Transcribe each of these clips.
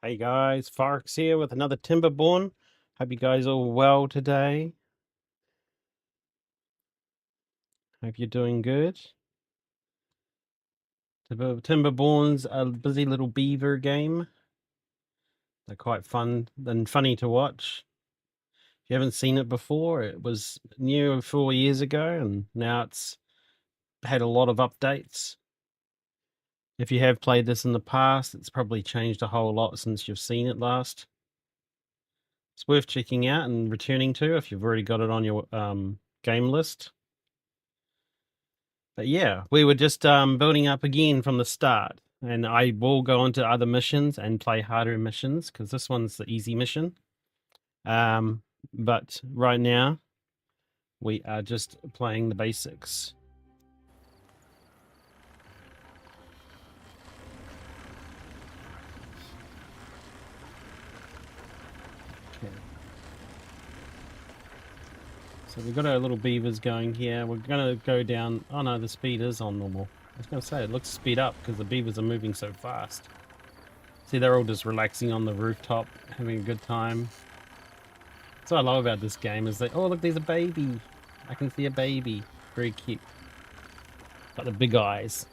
Hey guys, Forex here with another Timberborn. Hope you guys are well today. Hope you're doing good. Timberborn's a busy little beaver game. They're quite fun and funny to watch. If you haven't seen it before, it was new 4 years ago and now it's had a lot of updates. If you have played this in the past, it's probably changed a whole lot since you've seen it last. It's worth checking out and returning to if you've already got it on your game list. But yeah, we were just building up again from the start. And I will go into other missions and play harder missions because this one's the easy mission. But right now, we are just playing the basics. Okay. So we've got our little beavers going here. We're going to go down. Oh no, the speed is on normal. I was going to say, it looks speed up because the beavers are moving so fast. See, they're all just relaxing on the rooftop, having a good time. That's what I love about this game is that, oh look, there's a baby. I can see a baby. Very cute. Got the big eyes.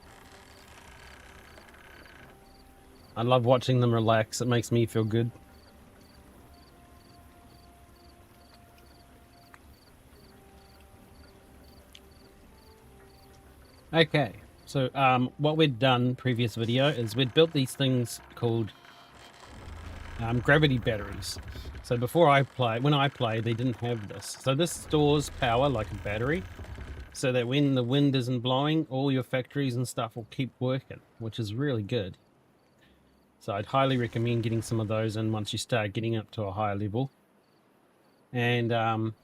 I love watching them relax. It makes me feel good. Okay, so what we'd done previous video is we'd built these things called gravity batteries. So before when I play, they didn't have this. So this stores power like a battery, so that when the wind isn't blowing, all your factories and stuff will keep working, which is really good. So I'd highly recommend getting some of those in once you start getting up to a higher level. And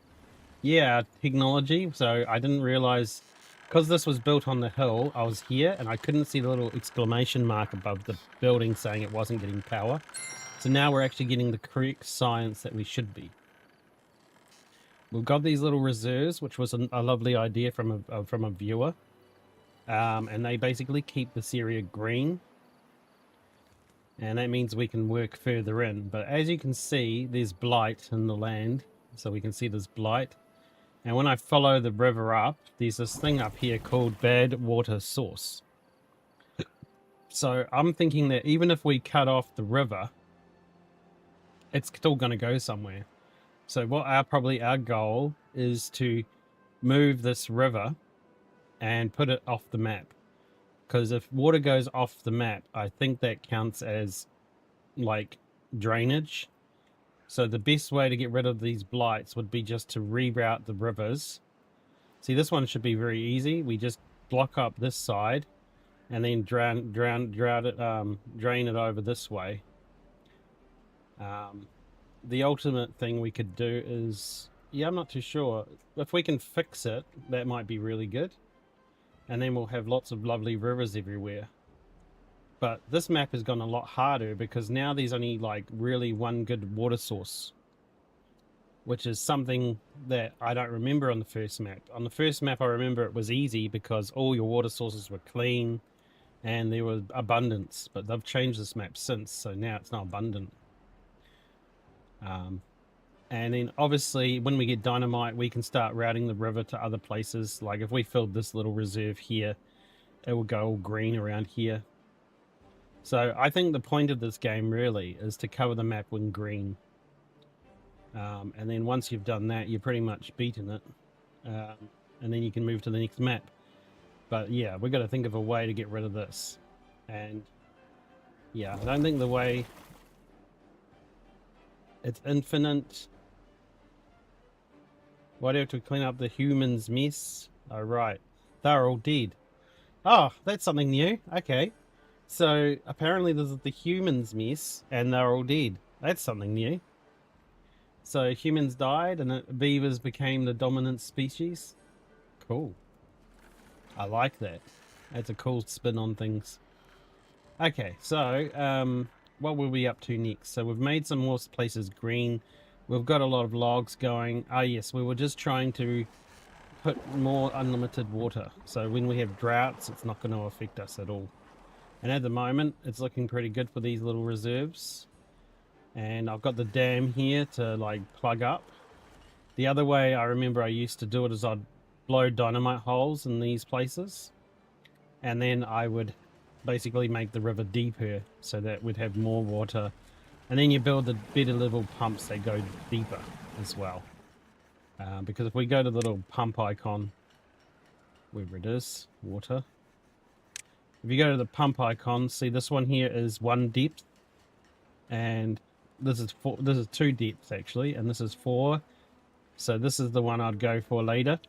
yeah, technology. So I didn't realize, because this was built on the hill, I was here and I couldn't see the little exclamation mark above the building saying it wasn't getting power. So now we're actually getting the correct science that we should be. We've got these little reserves, which was a lovely idea from a viewer. And they basically keep this area green. And that means we can work further in. But as you can see, there's blight in the land. So we can see there's blight. And when I follow the river up, there's this thing up here called bad water source. So I'm thinking that even if we cut off the river, it's still going to go somewhere. So probably our goal is to move this river and put it off the map. Because if water goes off the map, I think that counts as like drainage. So the best way to get rid of these blights would be just to reroute the rivers. See, this one should be very easy. We just block up this side and then drain it over this way. The ultimate thing we could do is, yeah, I'm not too sure. If we can fix it, that might be really good. And then we'll have lots of lovely rivers everywhere. But this map has gone a lot harder because now there's only like really one good water source, which is something that I don't remember on the first map. On the first map, I remember it was easy because all your water sources were clean and there was abundance, but they've changed this map since, so now it's not abundant. And then obviously when we get dynamite, we can start routing the river to other places. Like if we filled this little reserve here, it will go all green around here. So I think the point of this game really is to cover the map in green. And then once you've done that, you're pretty much beaten it. And then you can move to the next map. But yeah, we've got to think of a way to get rid of this. And yeah, I don't think the way... It's infinite. Why do we have to clean up the humans' mess? Oh, right. They're all dead. Oh, that's something new. Okay. So apparently this is the humans' mess and they're all dead. That's something new. So humans died and beavers became the dominant species. Cool. I like that. That's a cool spin on things. Okay, so what will we be up to next? So we've made some more places green. We've got a lot of logs going. Ah, yes, we were just trying to put more unlimited water. So when we have droughts, it's not going to affect us at all. And at the moment, it's looking pretty good for these little reserves. And I've got the dam here to like plug up. The other way I remember I used to do it is I'd blow dynamite holes in these places, and then I would basically make the river deeper so that we'd have more water, and then you build the better level pumps that go deeper as well. Because if we go to the little pump icon, wherever it is, water. If you go to the pump icon, see this one here is 1 depth, and this is 4. This is 2 depths actually, and this is 4. So this is the one I'd go for later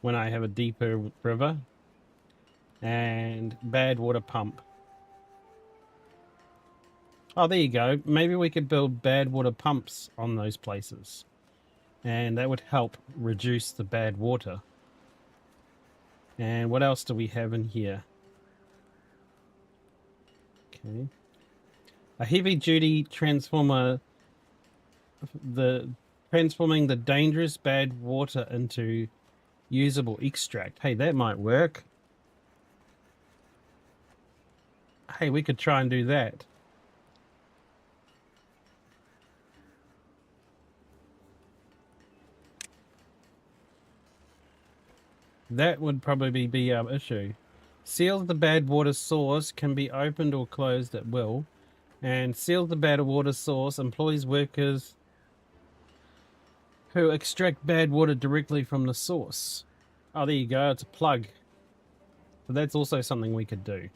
when I have a deeper river. And bad water pump. Oh, there you go. Maybe we could build bad water pumps on those places, and that would help reduce the bad water. And what else do we have in here? Okay. A heavy-duty transformer, transforming the dangerous bad water into usable extract. Hey, that might work. Hey, we could try and do that. That would probably be our issue. Seals the bad water source can be opened or closed at will. And seals the bad water source employs workers who extract bad water directly from the source. Oh, there you go. It's a plug. So that's also something we could do.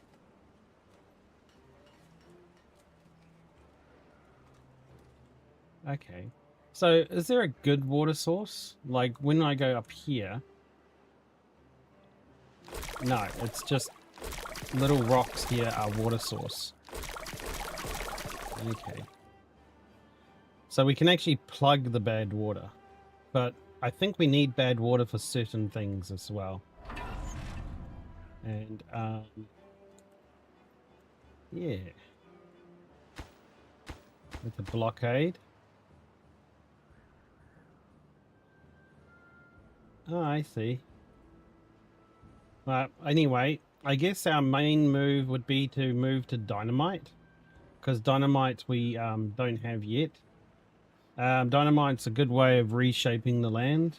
Okay. So is there a good water source? Like when I go up here... No, it's just little rocks here are water source. Okay. So we can actually plug the bad water. But I think we need bad water for certain things as well. And, yeah. With the blockade. Oh, I see. Anyway, I guess our main move would be to move to dynamite, because dynamite we don't have yet. Dynamite's a good way of reshaping the land,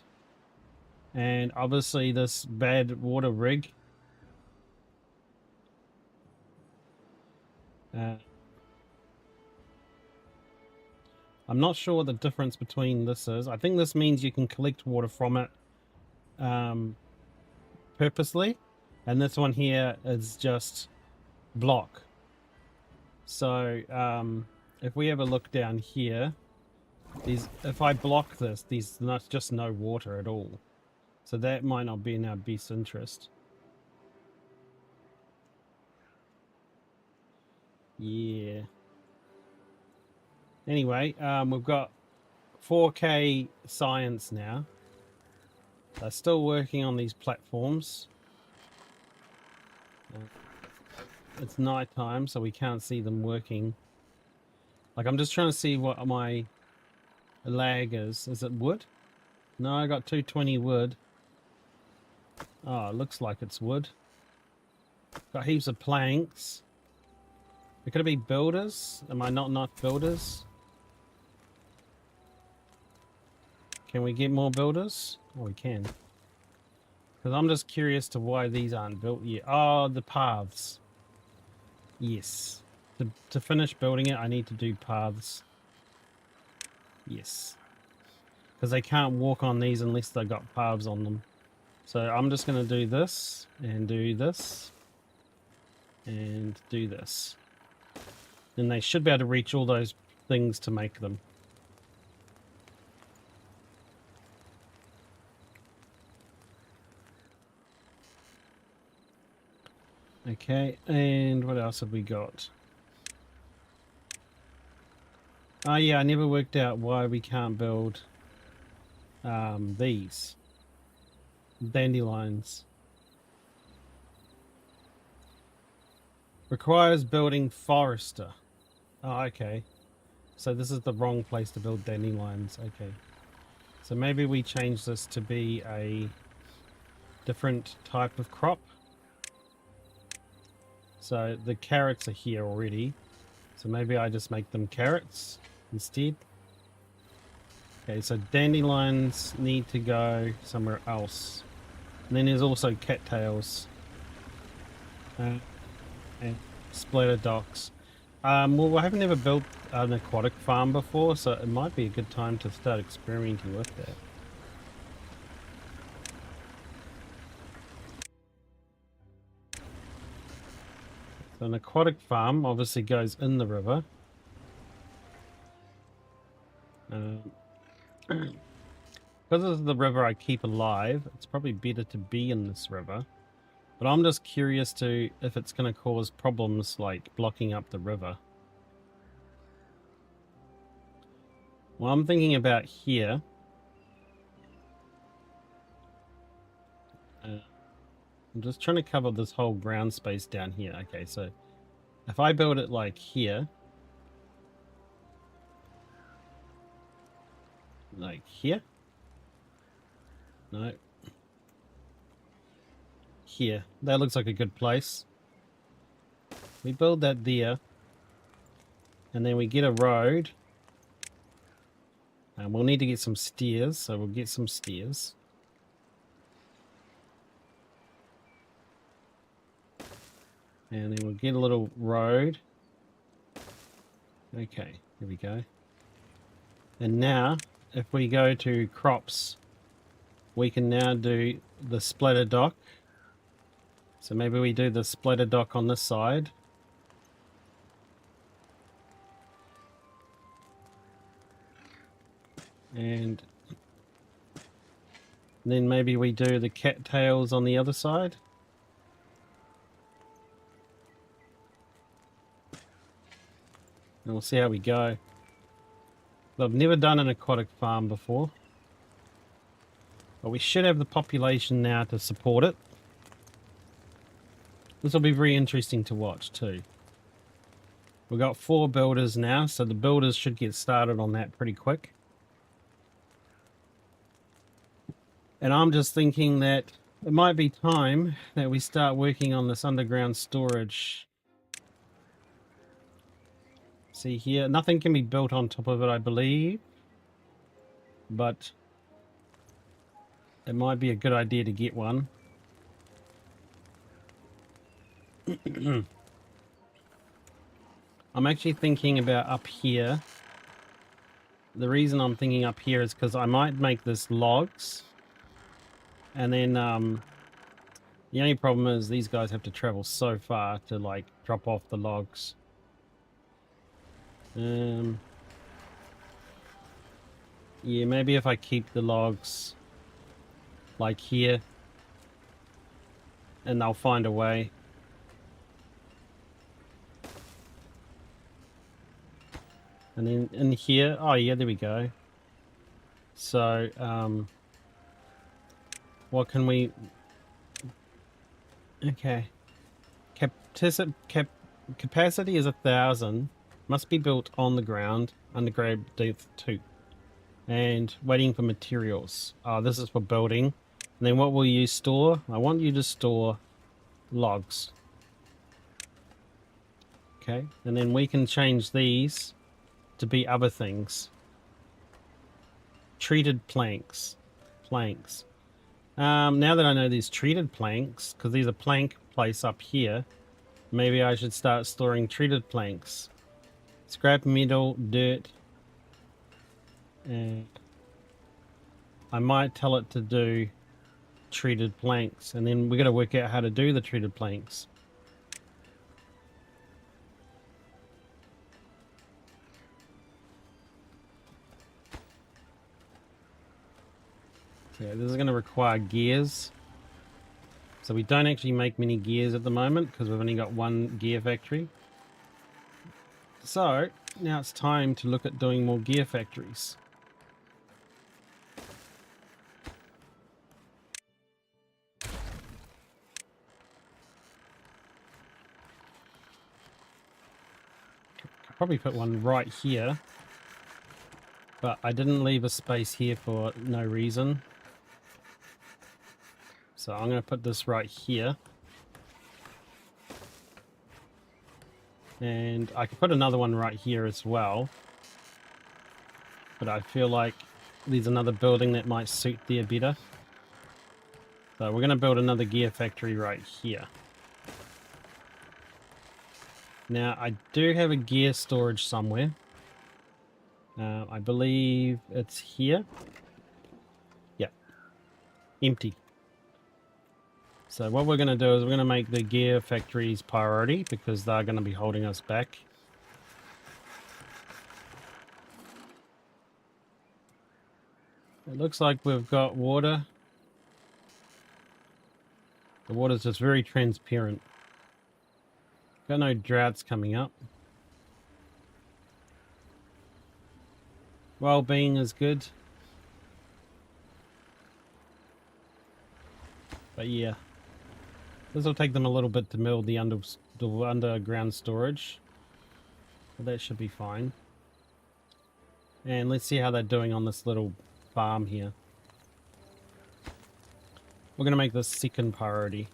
and obviously this bad water rig. I'm not sure what the difference between this is. I think this means you can collect water from it purposely, and this one here is just block. So if we have a look down here, if I block this, there's not just no water at all, so that might not be in our best interest. Yeah. Anyway, we've got 4K science now. They're still working on these platforms. It's night time, so we can't see them working. Like, I'm just trying to see what my lag is. Is it wood? No, I got 220 wood. Oh, it looks like it's wood. Got heaps of planks. Could it be builders? Am I not builders? Can we get more builders? Oh, we can. Because I'm just curious to why these aren't built yet. Oh, the paths. Yes. To finish building it, I need to do paths. Yes. Because they can't walk on these unless they've got paths on them. So I'm just going to do this, and do this, and do this. Then they should be able to reach all those things to make them. Okay, and what else have we got? Oh yeah, I never worked out why we can't build these dandelions. Requires building forester. Oh, okay. So this is the wrong place to build dandelions. Okay. So maybe we change this to be a different type of crop. So the carrots are here already. So maybe I just make them carrots. instead. Okay, so dandelions need to go somewhere else. And then there's also cattails. And splatter docks. Well, I haven't ever built an aquatic farm before, so it might be a good time to start experimenting with that. So an aquatic farm obviously goes in the river. Because this is the river I keep alive, it's probably better to be in this river. But I'm just curious to if it's going to cause problems like blocking up the river. Well, I'm thinking about here. I'm just trying to cover this whole ground space down here. Okay, so if I build it like here. Like here? No. Here. That looks like a good place. We build that there. And then we get a road. And we'll need to get some stairs, so we'll get some stairs. And then we'll get a little road. Okay, here we go. And now, if we go to crops, we can now do the splatter dock. So maybe we do the splatter dock on this side. And then maybe we do the cattails on the other side. And we'll see how we go. I've never done an aquatic farm before. But we should have the population now to support it. This will be very interesting to watch too. We've got 4 builders now, so the builders should get started on that pretty quick. And I'm just thinking that it might be time that we start working on this underground storage. See here, nothing can be built on top of it, I believe. But it might be a good idea to get one. I'm actually thinking about up here. The reason I'm thinking up here is because I might make this logs. And then the only problem is these guys have to travel so far to like drop off the logs. Yeah, maybe if I keep the logs like here, and they'll find a way. And then in here, oh yeah, there we go. So, what can we... Okay. Capacity is 1,000. Must be built on the ground. Underground depth 2. And waiting for materials. Oh, this is for building. And then what will you store? I want you to store logs. Okay. And then we can change these to be other things. Treated planks. Now that I know these treated planks, because there's a plank place up here, maybe I should start storing treated planks. Scrap metal, dirt, and I might tell it to do treated planks, and then we got to work out how to do the treated planks. Yeah, this is going to require gears. So we don't actually make many gears at the moment because we've only got 1 gear factory. So now it's time to look at doing more gear factories. Could probably put one right here, but I didn't leave a space here for no reason. So I'm going to put this right here. And I could put another one right here as well. but I feel like there's another building that might suit there better. So we're going to build another gear factory right here. Now, I do have a gear storage somewhere. I believe it's here. Yeah, empty. So what we're going to do is we're going to make the gear factories priority because they're going to be holding us back. It looks like we've got water. The water's just very transparent. Got no droughts coming up. Well-being is good. But yeah. This will take them a little bit to build the underground storage. But that should be fine. And let's see how they're doing on this little farm here. We're going to make this second priority.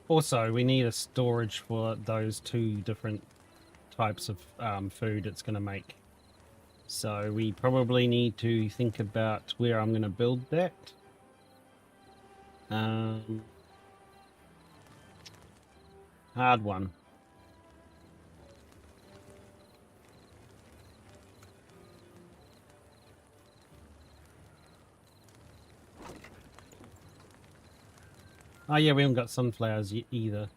Also, we need a storage for those two different types of food it's going to make. So we probably need to think about where I'm going to build that. Hard one. Oh yeah, we haven't got sunflowers either.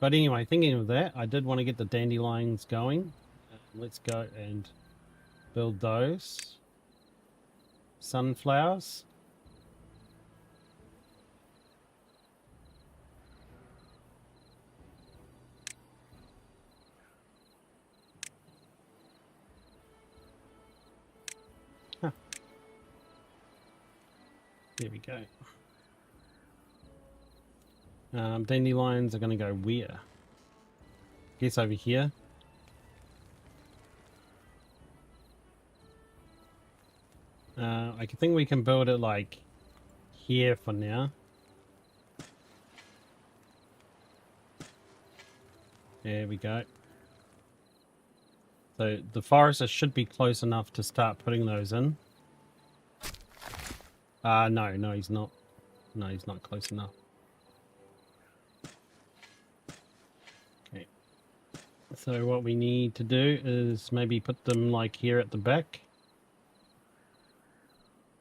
But anyway, thinking of that, I did want to get the dandelions going. Let's go and build those. Sunflowers. Huh. There we go. Dandelions are going to go where? Guess over here. I think we can build it like here for now. There we go. So the forester should be close enough to start putting those in. No, he's not. No, he's not close enough. Okay. So what we need to do is maybe put them like here at the back.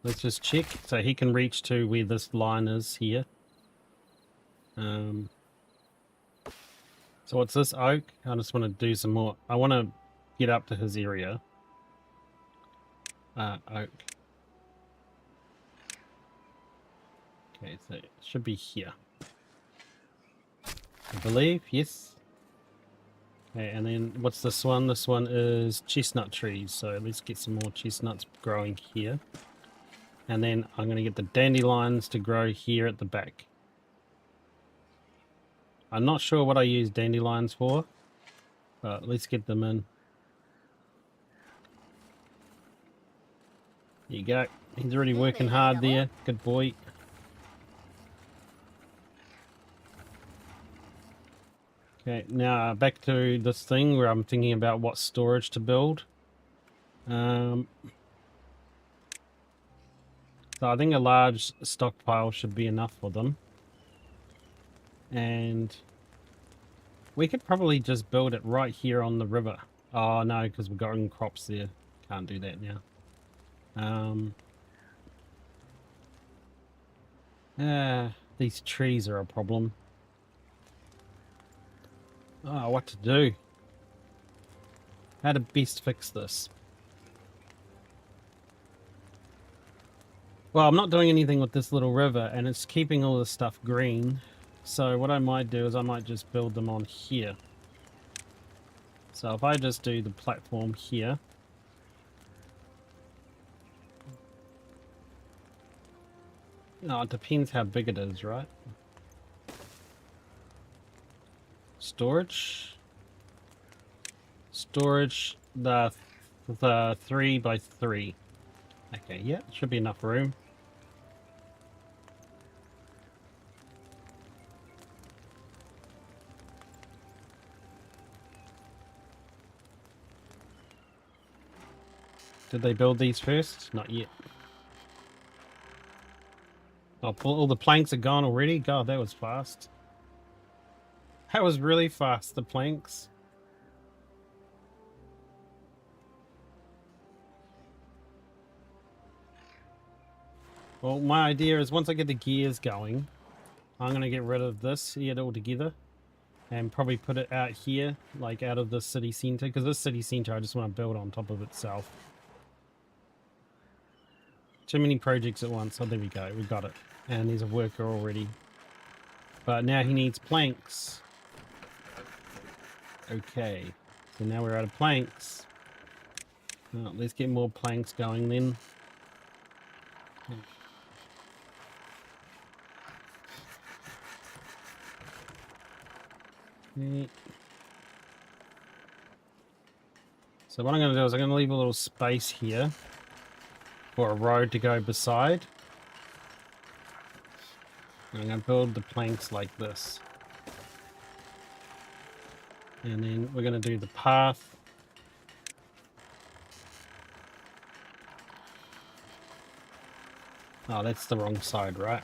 Let's just check. So he can reach to where this line is here. So what's this oak? I just want to do some more. I want to get up to his area. Oak. Okay, so it should be here. I believe, yes. Okay, and then what's this one? This one is chestnut trees. So let's get some more chestnuts growing here. And then I'm going to get the dandelions to grow here at the back. I'm not sure what I use dandelions for, but let's get them in. There you go. He's already working hard there. Good boy. Okay, now back to this thing where I'm thinking about what storage to build. So I think a large stockpile should be enough for them. And we could probably just build it right here on the river. Oh no, because we've got crops there. Can't do that now. These trees are a problem. Oh, what to do? How to best fix this? Well, I'm not doing anything with this little river, and it's keeping all this stuff green. So what I might do is I might just build them on here. So if I just do the platform here. No, it depends how big it is, right? Storage. Storage, the 3 by 3. Okay, yeah, should be enough room. Did they build these first? Not yet. Oh, all the planks are gone already? God, that was fast. That was really fast, the planks. Well, my idea is once I get the gears going, I'm going to get rid of this here altogether and probably put it out here, like out of the city center, because this city center I just want to build on top of itself. Too many projects at once. Oh, there we go. We got it. And there's a worker already. But now he needs planks. Okay. So now we're out of planks. Oh, let's get more planks going then. Okay. So what I'm going to do is I'm going to leave a little space here for a road to go beside. I'm going to build the planks like this. And then we're going to do the path. Oh, that's the wrong side, right?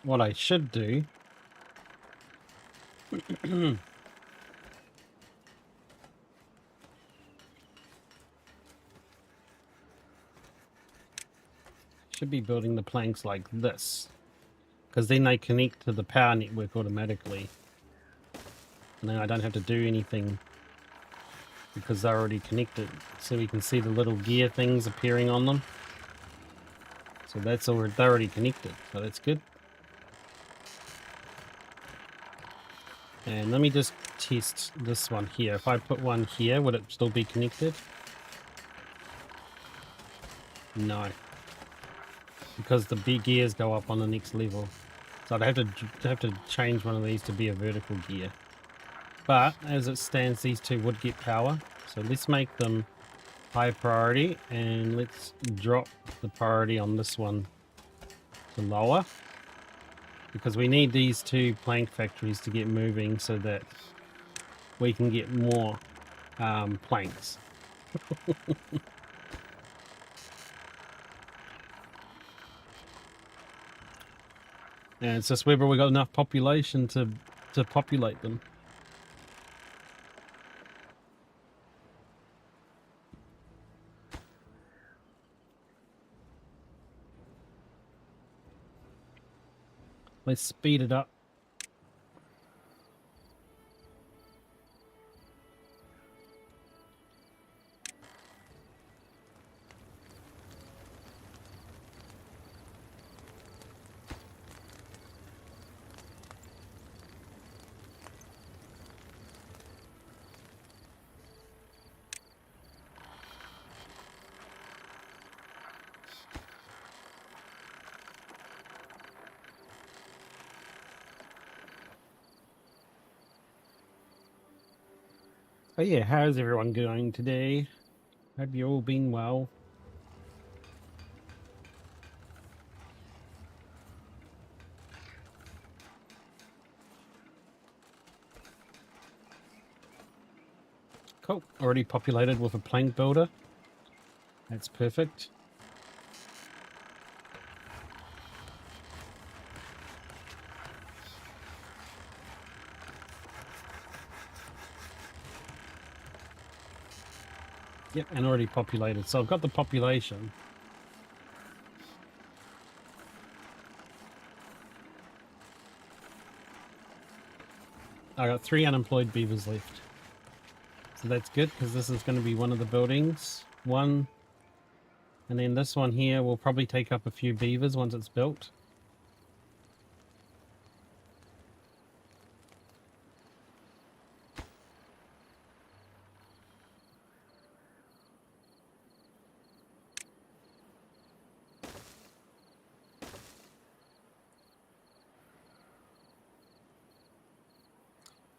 What I should do should be building the planks like this, because then they connect to the power network automatically, and then I don't have to do anything because they're already connected. So we can see the little gear things appearing on them. So that's already, they're already connected, so that's good. And let me just test this one here. If I put one here, would it still be connected? No, because the big gears go up on the next level. So I'd have to change one of these to be a vertical gear. But as it stands, these two would get power. So let's make them high priority, and let's drop the priority on this one to lower, because we need these two plank factories to get moving so that we can get more planks. And it's just whether we got enough population to populate them. Let's speed it up. Oh yeah, how's everyone going today? Hope you all been well. Cool. Already populated with a plank builder. That's perfect. Yep, and already populated. So I've got the population. I got 3 unemployed beavers left. So that's good, because this is going to be one of the buildings. One. And then this one here will probably take up a few beavers once it's built.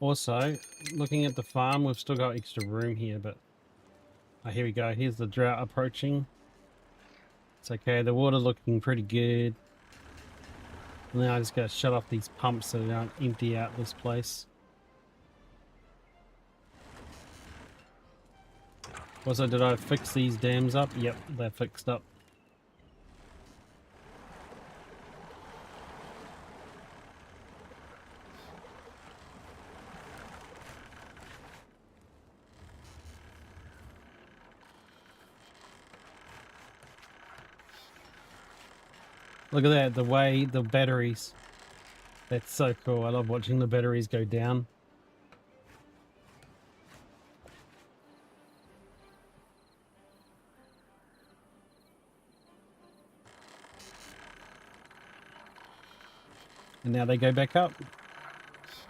Also, looking at the farm, we've still got extra room here, but... Oh, here we go. Here's the drought approaching. It's okay. The water's looking pretty good. And then I just gotta shut off these pumps so they don't empty out this place. Also, did I fix these dams up? Yep, they're fixed up. Look at that, the way the batteries. That's so cool. I love watching the batteries go down. And now they go back up.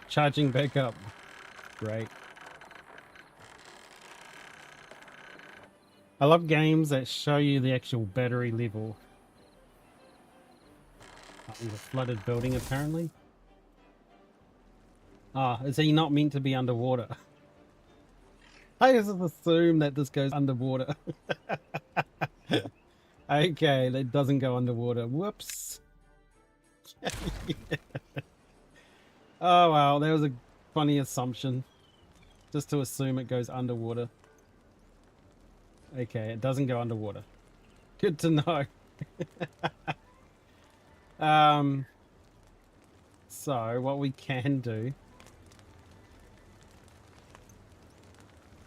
Charging back up. Great. I love games that show you the actual battery level. In the flooded building, apparently. Ah, is he not meant to be underwater? I just assume that this goes underwater. Okay, that doesn't go underwater. Whoops. Oh, wow, that was a funny assumption. Just to assume it goes underwater. Okay, it doesn't go underwater. Good to know. So what we can do,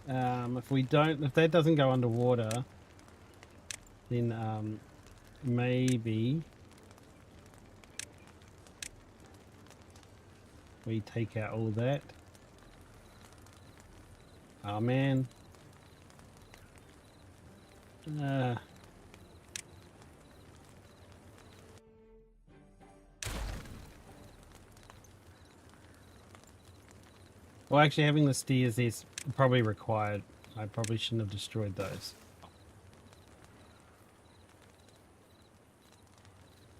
if that doesn't go underwater, then maybe we take out all that. Oh man. Well, actually having the stairs is probably required. I probably shouldn't have destroyed those.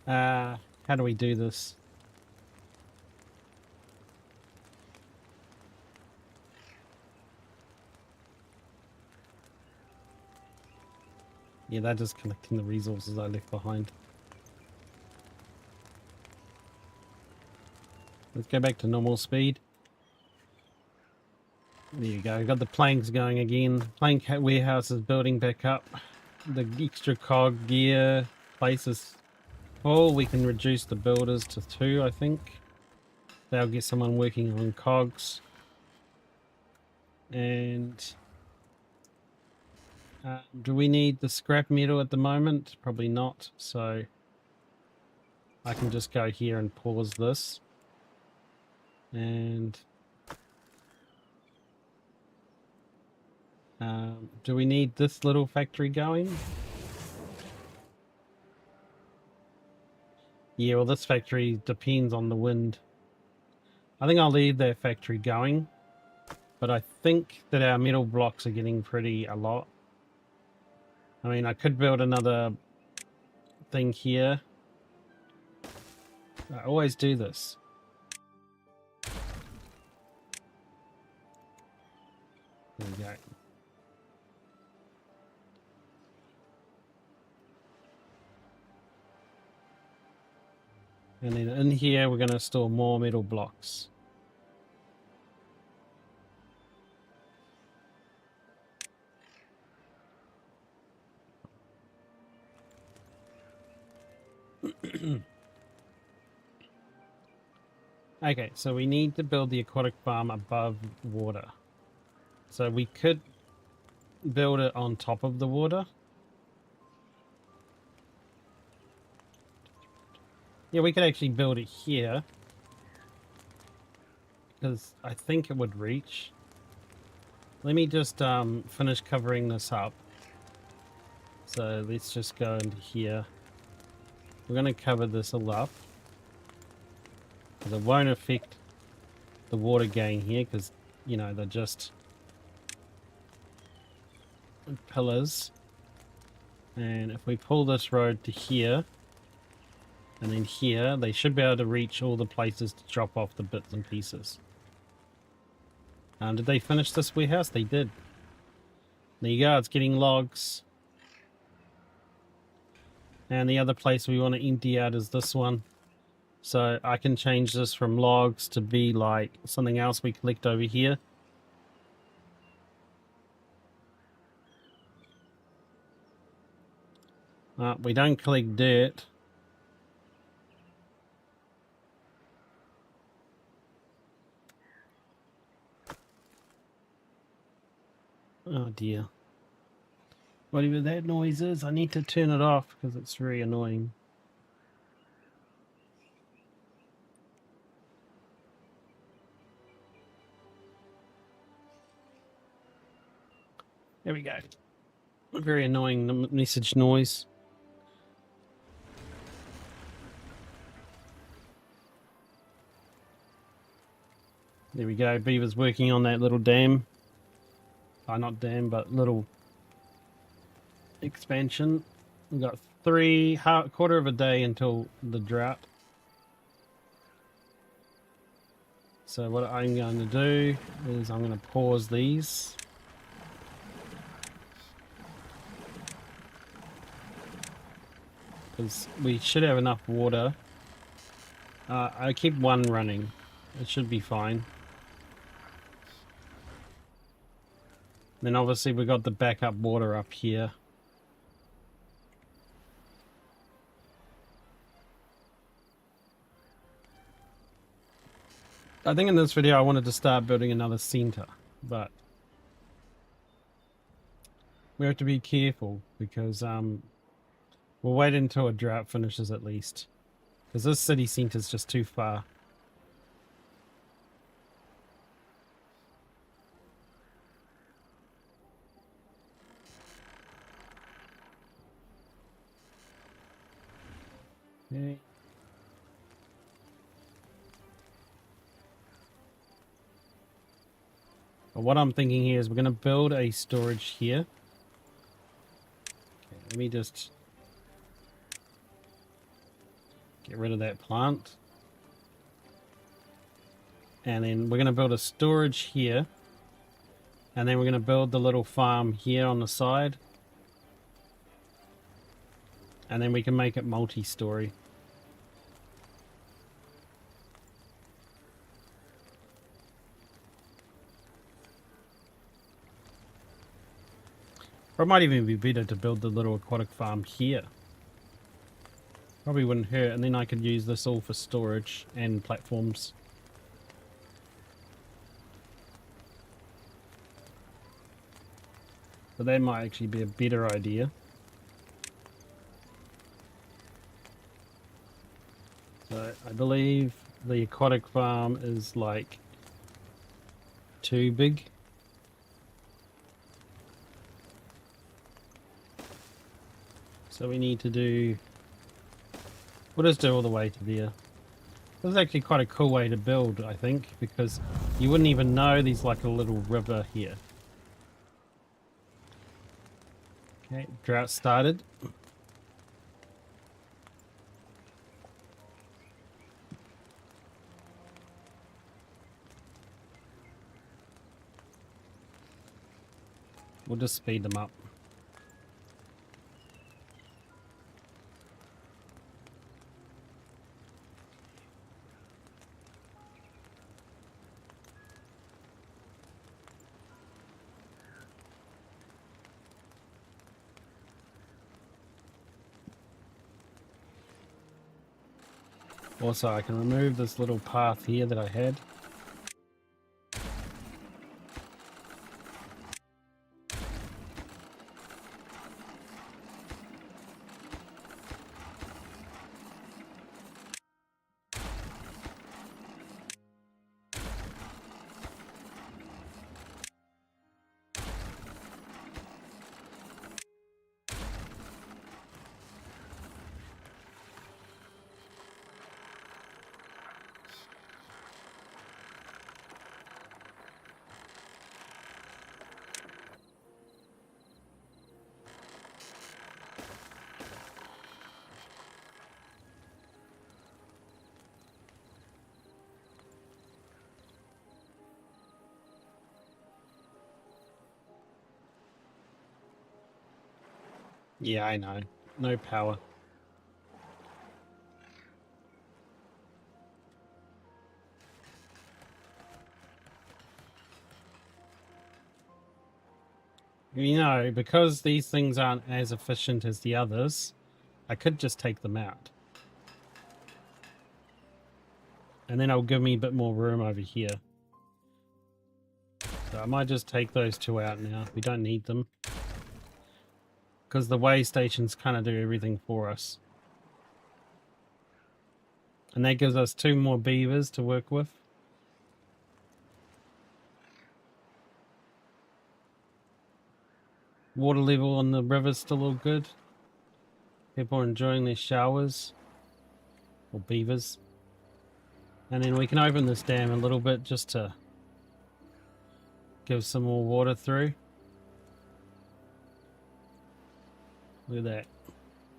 How do we do this? Yeah, they're just collecting the resources I left behind. Let's go back to normal speed. There you go, got the planks going again. Plank warehouse is building back up. The extra cog gear place is full. We can reduce the builders to 2, I think. That'll get someone working on cogs. And do we need the scrap metal at the moment? Probably not, so I can just go here and pause this. And do we need this little factory going? Yeah, well, this factory depends on the wind. I think I'll leave that factory going, but I think that our metal blocks are getting a lot. I mean, I could build another thing here. I always do this. There we go. And then in here, we're going to store more metal blocks. Okay, so we need to build the aquatic farm above water. So we could build it on top of the water. Yeah, we could actually build it here. Because I think it would reach. Let me just finish covering this up. So let's just go into here. We're going to cover this all up. Because it won't affect the water gain here, because, you know, they're just pillars. And if we pull this road to here, and then here, they should be able to reach all the places to drop off the bits and pieces. Did they finish this warehouse? They did. There you go, it's getting logs. And the other place we want to empty out is this one. So I can change this from logs to be like something else we collect over here. We don't collect dirt. Oh dear. Whatever that noise is, I need to turn it off because it's very annoying. There we go. A very annoying message noise. There we go. Beaver's working on that little dam. Not dam, but little expansion. We've got quarter of a day until the drought. So what I'm going to do is I'm going to pause these. Because we should have enough water. I keep one running. It should be fine. Then obviously we got the backup water up here. I think in this video I wanted to start building another center, but we have to be careful because we'll wait until a drought finishes at least. Because this city center is just too far. Okay. But what I'm thinking here is we're going to build a storage here. Okay, let me just get rid of that plant. And then we're going to build a storage here. And then we're going to build the little farm here on the side. And then we can make it multi-story. Or it might even be better to build the little aquatic farm here. Probably wouldn't hurt, and then I could use this all for storage and platforms. So that might actually be a better idea. So I believe the aquatic farm is like too big. So we need to do... We'll just do all the way to there. This is actually quite a cool way to build, I think, because you wouldn't even know there's like a little river here. Okay, drought started. We'll just speed them up. Also, I can remove this little path here that I had. Yeah, I know. No power. You know, because these things aren't as efficient as the others, I could just take them out. And then it'll give me a bit more room over here. So I might just take those two out now. We don't need them. Because the way stations kind of do everything for us. And that gives us 2 more beavers to work with. Water level on the river's still all good. People are enjoying their showers. Or beavers. And then we can open this dam a little bit just to give some more water through. Look at that.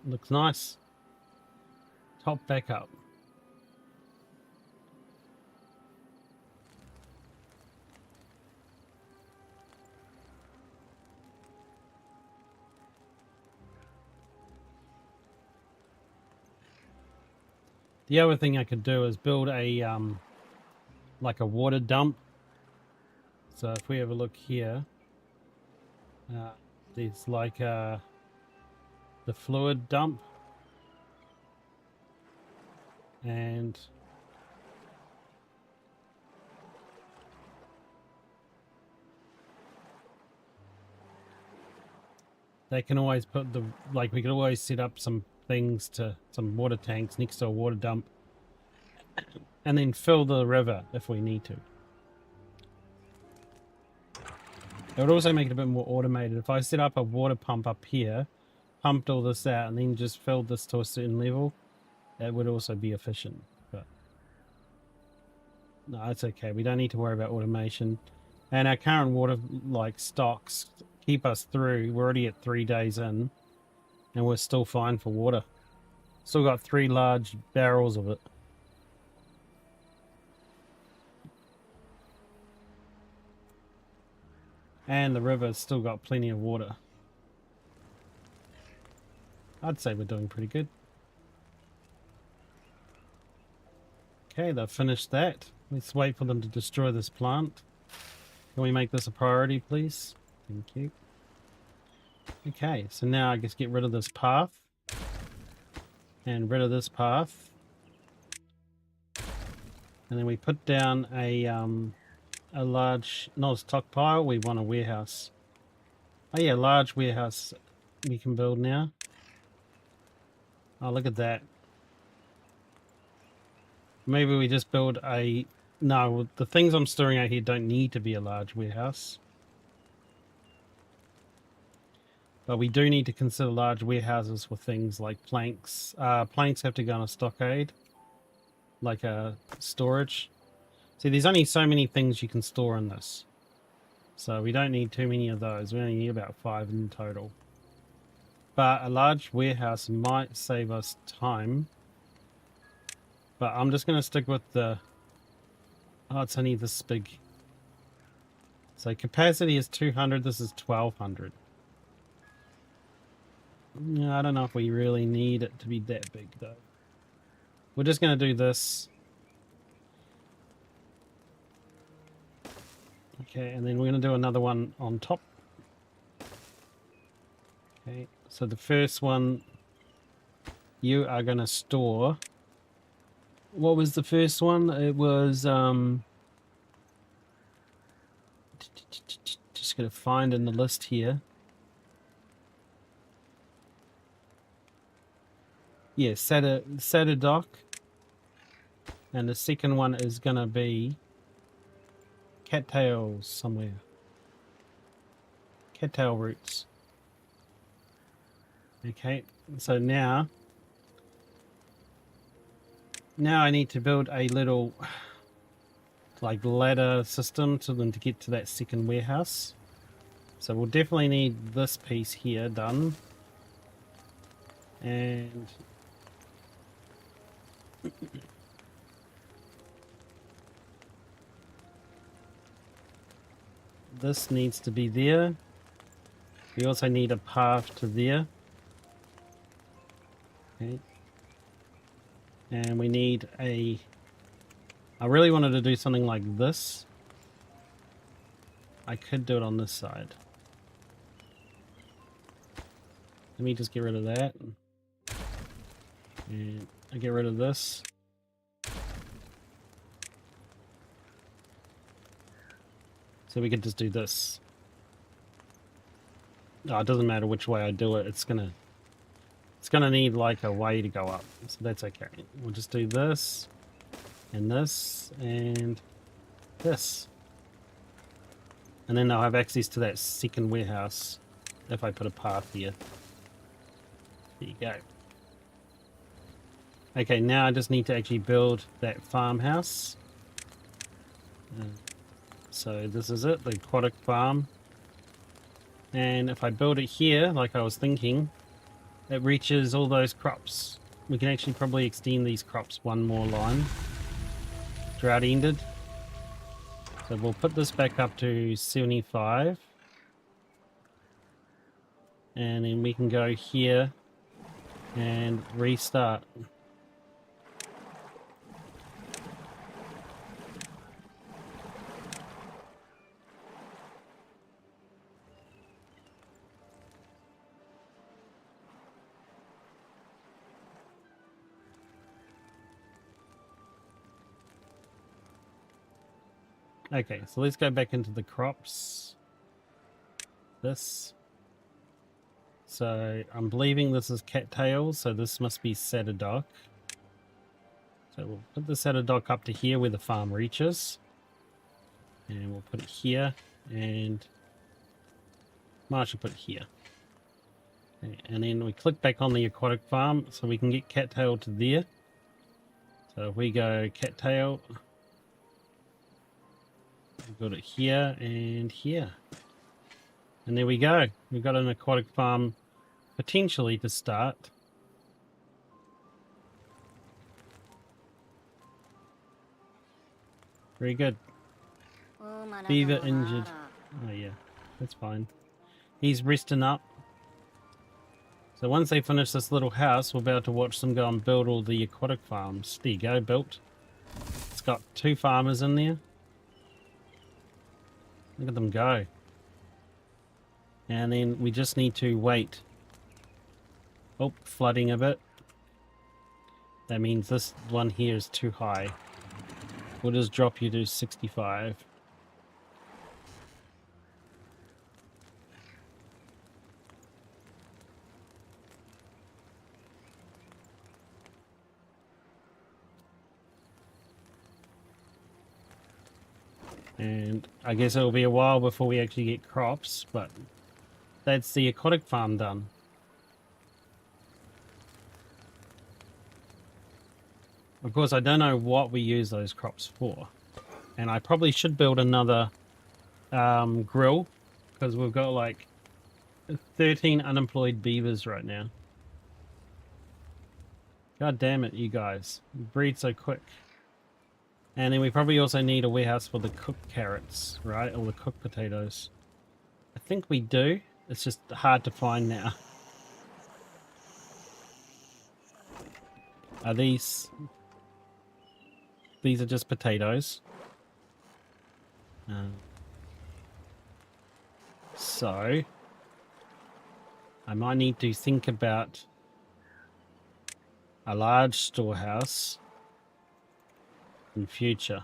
Looks nice. Top back up. The other thing I could do is build a like a water dump. So if we have a look here, there's like the fluid dump, and they can always put the, like we could always set up some things to some water tanks next to a water dump and then fill the river if we need to. It would also make it a bit more automated. If I set up a water pump up here, pumped all this out, and then just filled this to a certain level, it would also be efficient. But no, it's okay. We don't need to worry about automation. And our current water like stocks keep us through. We're already at 3 days in, and we're still fine for water. Still got 3 large barrels of it. And the river's still got plenty of water. I'd say we're doing pretty good. Okay, they've finished that. Let's wait for them to destroy this plant. Can we make this a priority, please? Thank you. Okay, so now I guess get rid of this path. And rid of this path. And then we put down a large, not a stockpile, we want a warehouse. Oh yeah, large warehouse we can build now. Oh, look at that. Maybe we just build a... No, the things I'm storing out here don't need to be a large warehouse. But we do need to consider large warehouses for things like planks. Planks have to go on a stockade, like a storage. See, there's only so many things you can store in this. So we don't need too many of those. We only need about 5 in total. But a large warehouse might save us time. But I'm just going to stick with the... Oh, it's only this big. So capacity is 200. This is 1200. Yeah, I don't know if we really need it to be that big, though. We're just going to do this. Okay, and then we're going to do another one on top. Okay, so the first one, you are going to store... What was the first one? It was... just going to find in the list here. Yeah, Dock. And the second one is going to be cattails somewhere. Cattail roots. Okay, so now I need to build a little like ladder system to them to get to that second warehouse. So we'll definitely need this piece here done. And this needs to be there. We also need a path to there. Okay. And we need a... I really wanted to do something like this. I could do it on this side. me just get rid of that. And I get rid of this. So we could just do this. Oh, it doesn't matter which way I do it. It's gonna need like a way to go up. So that's okay. We'll just do this and this and this. And then they'll have access to that second warehouse if I put a path here. There you go. Okay, now I just need to actually build that farmhouse. So this is it, the aquatic farm. And if I build it here, like I was thinking, it reaches all those crops. We can actually probably extend these crops one more line. Drought ended. So we'll put this back up to 75. And then we can go here and restart. Okay, so let's go back into the crops. This. So I'm believing this is cattails, so this must be Setadoc. So we'll put the Setadoc up to here where the farm reaches. And we'll put it here, and Marshall put it here. Okay, and then we click back on the aquatic farm so we can get cattail to there. So if we go cattail, we've got it here and here. And there we go. We've got an aquatic farm potentially to start. Very good. Beaver injured. Oh yeah, that's fine. He's resting up. So once they finish this little house, we'll be able to watch them go and build all the aquatic farms. There you go, built. It's got 2 farmers in there. Look at them go. And then we just need to wait. Oh, flooding a bit. That means this one here is too high. We'll just drop you to 65. And I guess it'll be a while before we actually get crops, but that's the aquatic farm done. Of course, I don't know what we use those crops for. And I probably should build another grill, because we've got like 13 unemployed beavers right now. God damn it, you guys. You breed so quick. And then we probably also need a warehouse for the cooked carrots, right? Or the cooked potatoes. I think we do. It's just hard to find now. Are these... These are just potatoes. So... I might need to think about a large storehouse in future.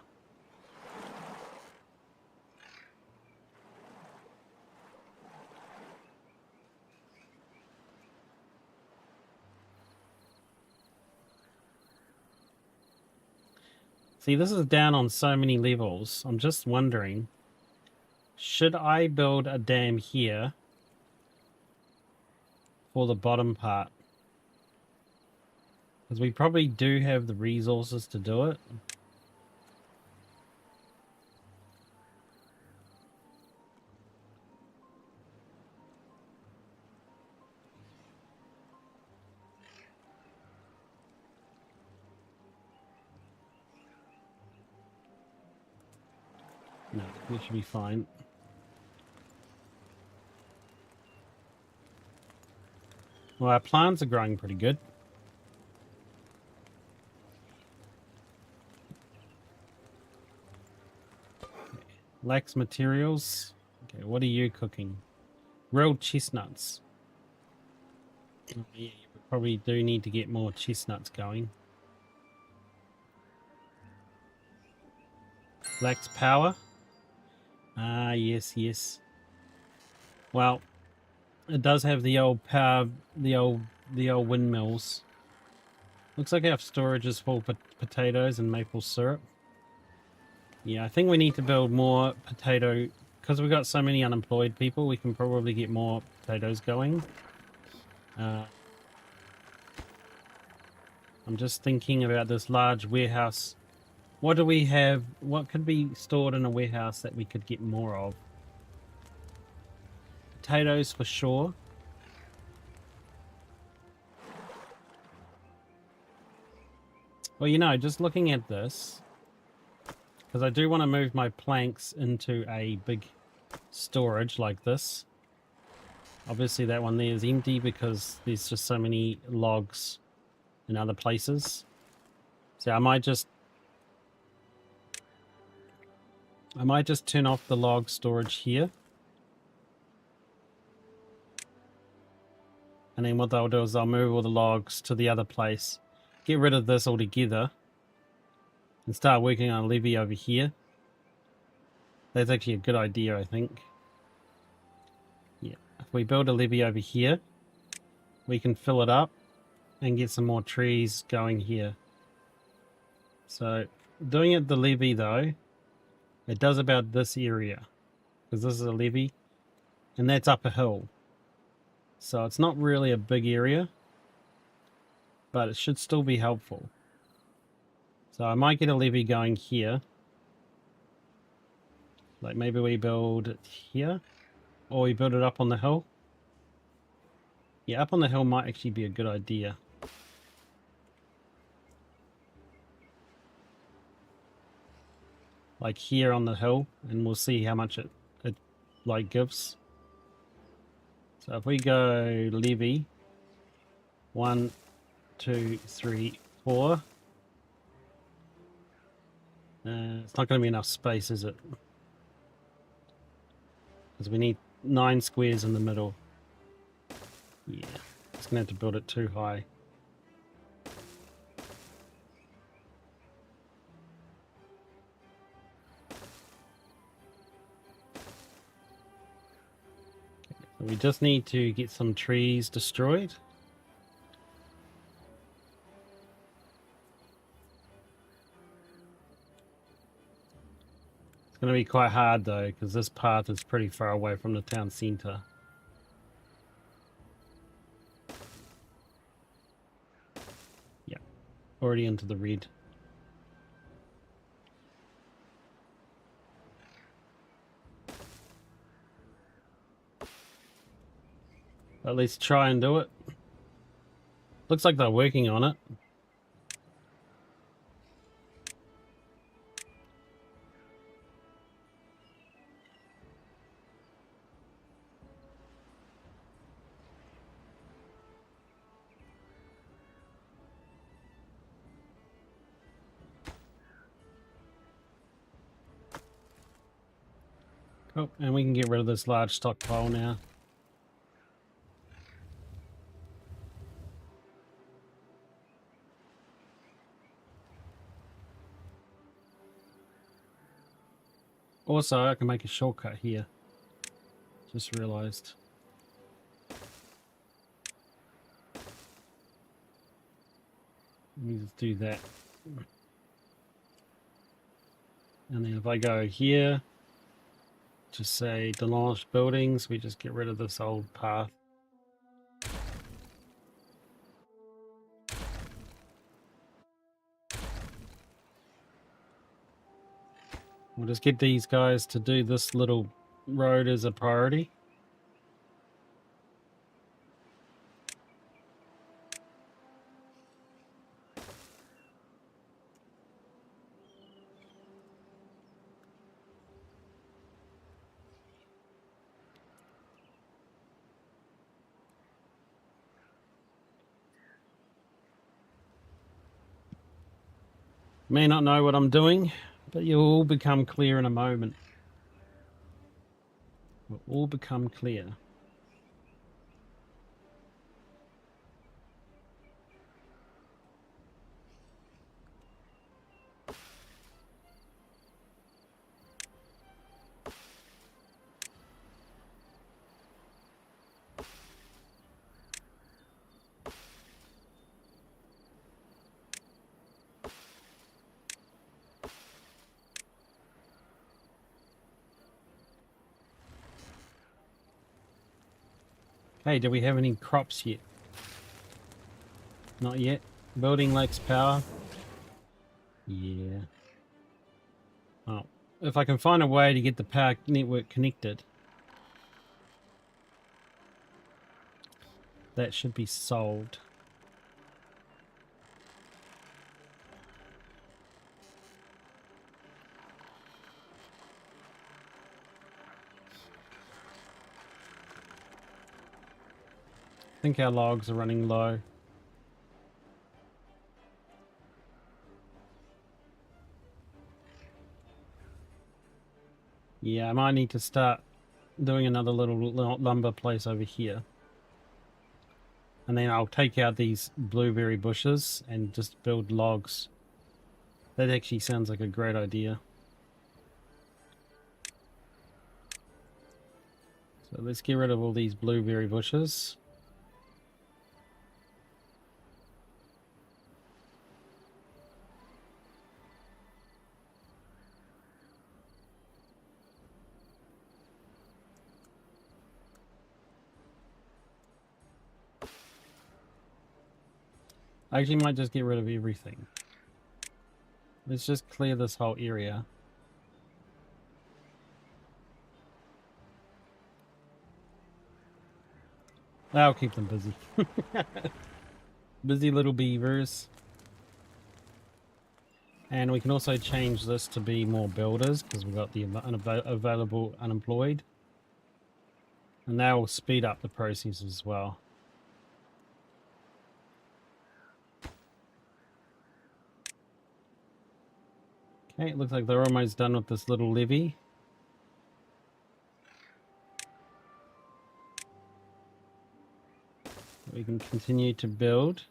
See, this is down on so many levels. I'm just wondering, should I build a dam here for the bottom part? Because we probably do have the resources to do it. No, we should be fine. Well, our plants are growing pretty good. Lacks materials. Okay, what are you cooking? Grilled chestnuts. Oh, yeah, you probably do need to get more chestnuts going. Lacks power. Ah, yes, yes. Well, it does have the old power, the old windmills. Looks like our storage is full potatoes and maple syrup. Yeah, I think we need to build more potato because we've got so many unemployed people. We can probably get more potatoes going. I'm just thinking about this large warehouse. What do we have? What could be stored in a warehouse that we could get more of? Potatoes for sure. Well, you know, just looking at this, because I do want to move my planks into a big storage like this. Obviously that one there is empty because there's just so many logs in other places. So I might just turn off the log storage here. And then what they'll do is I'll move all the logs to the other place, get rid of this altogether, and start working on a levee over here. That's actually a good idea, I think. Yeah, if we build a levee over here, we can fill it up and get some more trees going here. So doing it the levee though, it does about this area, because this is a levee, and that's up a hill. So it's not really a big area, but it should still be helpful. So I might get a levee going here. Like maybe we build it here, or we build it up on the hill. Yeah, up on the hill might actually be a good idea. Like here on the hill, and we'll see how much it like gives. So if we go levee, 1, 2, 3, 4. It's not going to be enough space, is it? Because we need 9 squares in the middle. Yeah, it's going to have to build it too high. So we just need to get some trees destroyed. It's going to be quite hard though, because this path is pretty far away from the town centre. Yeah, already into the red. At least try and do it. Looks like they're working on it. Cool, and we can get rid of this large stockpile now. Also, I can make a shortcut here. Just realized. Let me just do that. And then if I go here, just say demolish buildings, we just get rid of this old path. We'll just get these guys to do this little road as a priority. May not know what I'm doing, but you'll all become clear in a moment. Will all become clear. Hey, do we have any crops yet? Not yet. Building lacks power. Yeah. Oh, if I can find a way to get the power network connected, that should be solved. I think our logs are running low. Yeah, I might need to start doing another little lumber place over here. And then I'll take out these blueberry bushes and just build logs. That actually sounds like a great idea. So let's get rid of all these blueberry bushes. I actually might just get rid of everything. Let's just clear this whole area. That'll keep them busy. Busy little beavers. And we can also change this to be more builders because we've got the available unemployed. And that will speed up the process as well. Okay, it looks like they're almost done with this little levee. We can continue to build.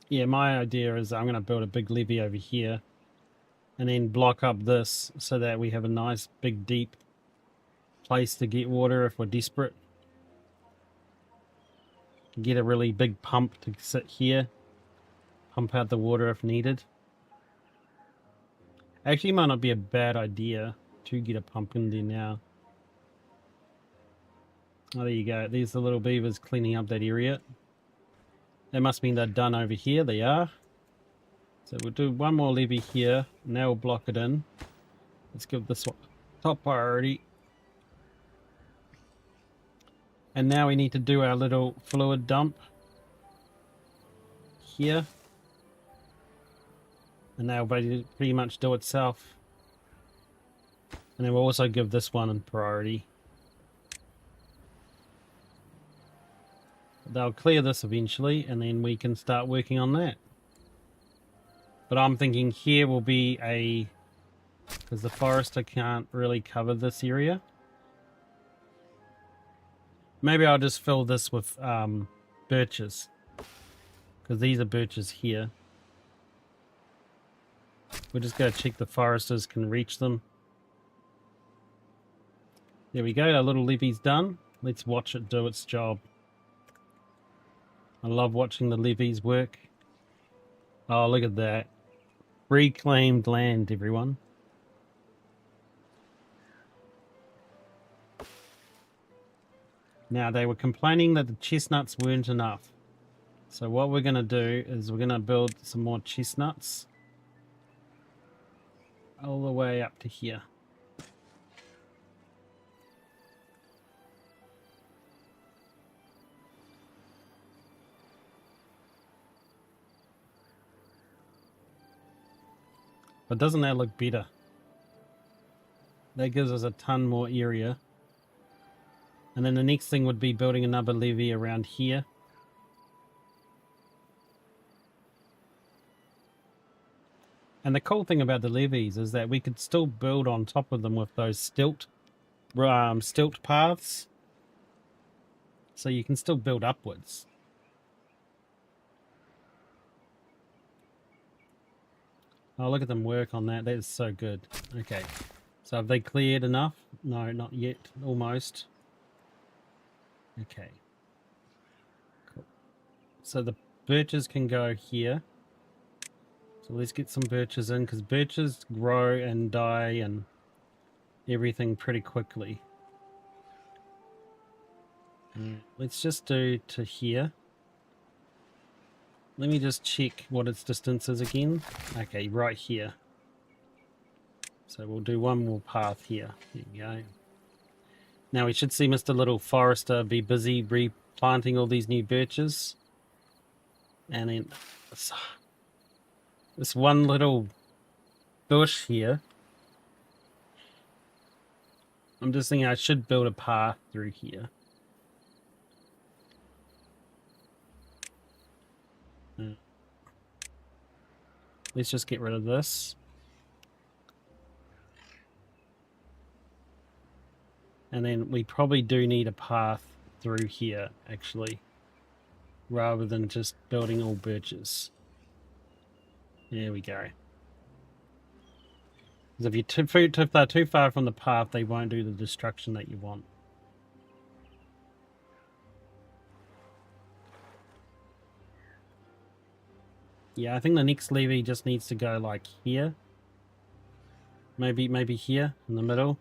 Yeah, my idea is I'm going to build a big levee over here and then block up this so that we have a nice big deep place to get water if we're desperate. Get a really big pump to sit here, pump out the water if needed. Actually, it might not be a bad idea to get a pump in there now. Oh, there you go. There's the little beavers cleaning up that area. That must mean they're done over here. They are. So we'll do one more levee here. Now we'll block it in. Let's give this one top priority. And now we need to do our little fluid dump here. And that'll pretty much do itself. And then we'll also give this one a priority. They'll clear this eventually, and then we can start working on that. But I'm thinking here will be a... because the forester can't really cover this area. Maybe I'll just fill this with birches. Because these are birches here. We'll just go check the foresters can reach them. There we go, our little levee's done. Let's watch it do its job. I love watching the levees work. Oh, look at that. Reclaimed land, everyone. Now, they were complaining that the chestnuts weren't enough. So what we're going to do is we're going to build some more chestnuts. All the way up to here. But doesn't that look better? That gives us a ton more area. And then the next thing would be building another levee around here. And the cool thing about the levees is that we could still build on top of them with those stilt paths. So you can still build upwards. Oh, look at them work on that. That is so good. Okay. So have they cleared enough? No, not yet. Almost. Okay. Cool. So the birches can go here. So let's get some birches in, because birches grow and die and everything pretty quickly. Let's just do to here. Let me just check what its distance is again. Okay, right here. So we'll do one more path here. There you go. Now we should see Mr. Little Forester be busy replanting all these new birches. And then this one little bush here. I'm just thinking I should build a path through here. Let's just get rid of this. And then we probably do need a path through here, actually, rather than just building all birches. There we go. Because if they're too far from the path, they won't do the destruction that you want. Yeah, I think the next levee just needs to go like here. Maybe here in the middle.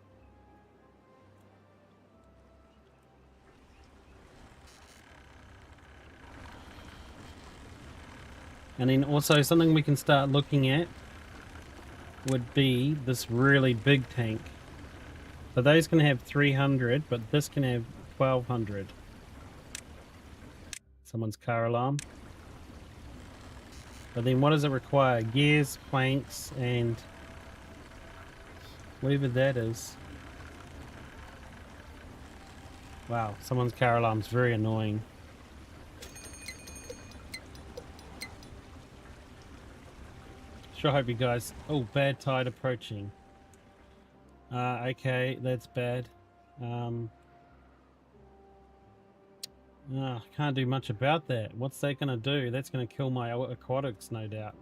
And then also something we can start looking at would be this really big tank. So those can have 300, but this can have 1200. Someone's car alarm. But then what does it require? Gears, planks, and whatever that is. Wow, someone's car alarm's very annoying. Sure hope you guys... Oh, bad tide approaching. Okay, that's bad. Can't do much about that. What's that going to do? That's going to kill my aquatics, no doubt.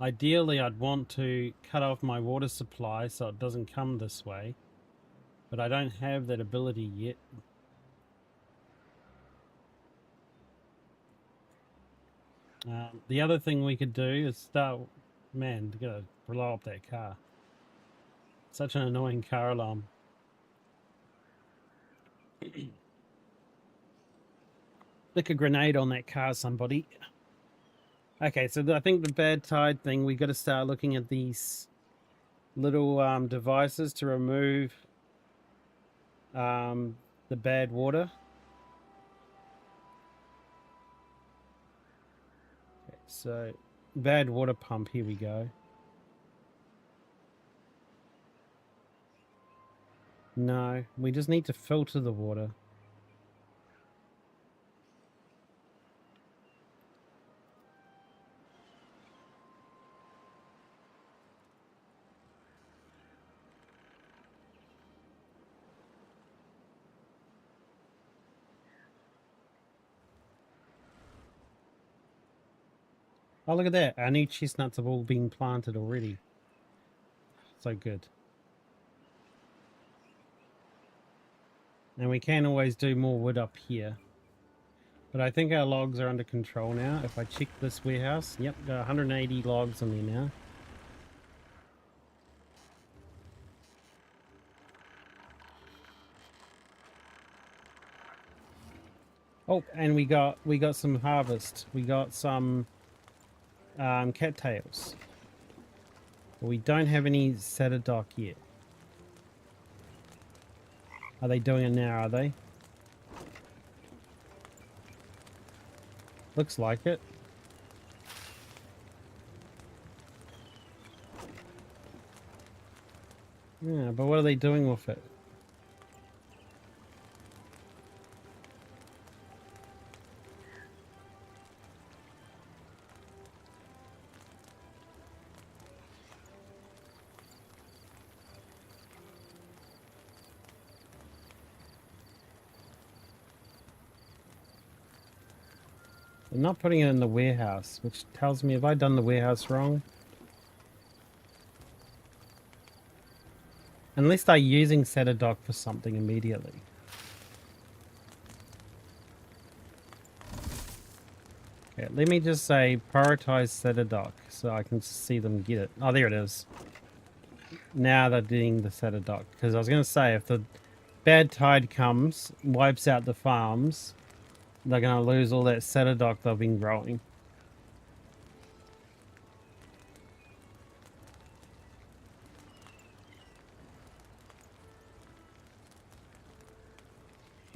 Ideally, I'd want to cut off my water supply so it doesn't come this way. But I don't have that ability yet. The other thing we could do is start... Man, you gotta blow up that car. Such an annoying car alarm. Stick a grenade on that car, somebody. Okay, so I think the bad tide thing, we got to start looking at these little devices to remove the bad water. Okay, so bad water pump, here we go. No, we just need to filter the water. Oh, look at that. Our new chestnuts have all been planted already. So good. And we can always do more wood up here. But I think our logs are under control now. If I check this warehouse, yep, got 180 logs in there now. Oh, and we got some harvest. We got some cattails. But we don't have any Setadoc yet. Are they doing it now, are they? Looks like it. Yeah, but what are they doing with it? I'm not putting it in the warehouse, which tells me, have I done the warehouse wrong? Unless they're using Setadoc for something immediately. Okay, let me just say prioritize Setadoc so I can see them get it. Oh, there it is. Now they're doing the Setadoc. Because I was going to say, if the bad tide comes, wipes out the farms, they're going to lose all that Setadoc they've been growing.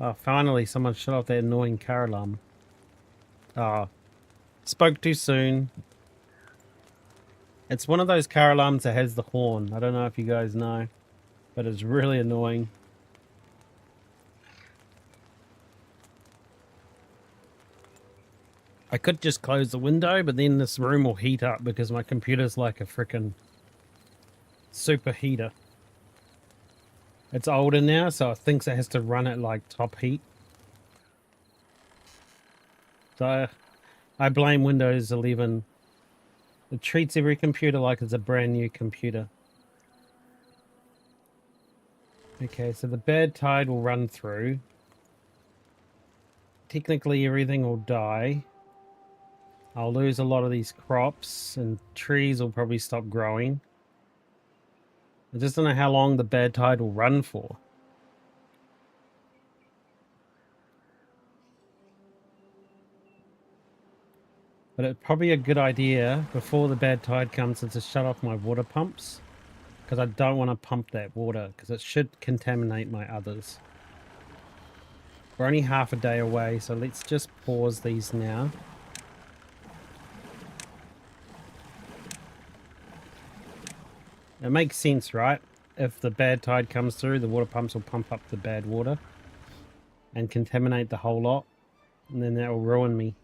Oh, finally someone shut off that annoying car alarm. Oh, spoke too soon. It's one of those car alarms that has the horn. I don't know if you guys know, but it's really annoying. I could just close the window, but then this room will heat up because my computer's like a frickin' super heater. It's older now, so it thinks it has to run at like top heat. So I blame Windows 11. It treats every computer like it's a brand new computer. Okay, so the bad tide will run through. Technically everything will die. I'll lose a lot of these crops and trees will probably stop growing. I just don't know how long the bad tide will run for. But it's probably a good idea before the bad tide comes to shut off my water pumps. Because I don't want to pump that water because it should contaminate my others. We're only half a day away, so let's just pause these now. It makes sense, right? If the bad tide comes through, the water pumps will pump up the bad water and contaminate the whole lot, and then that will ruin me.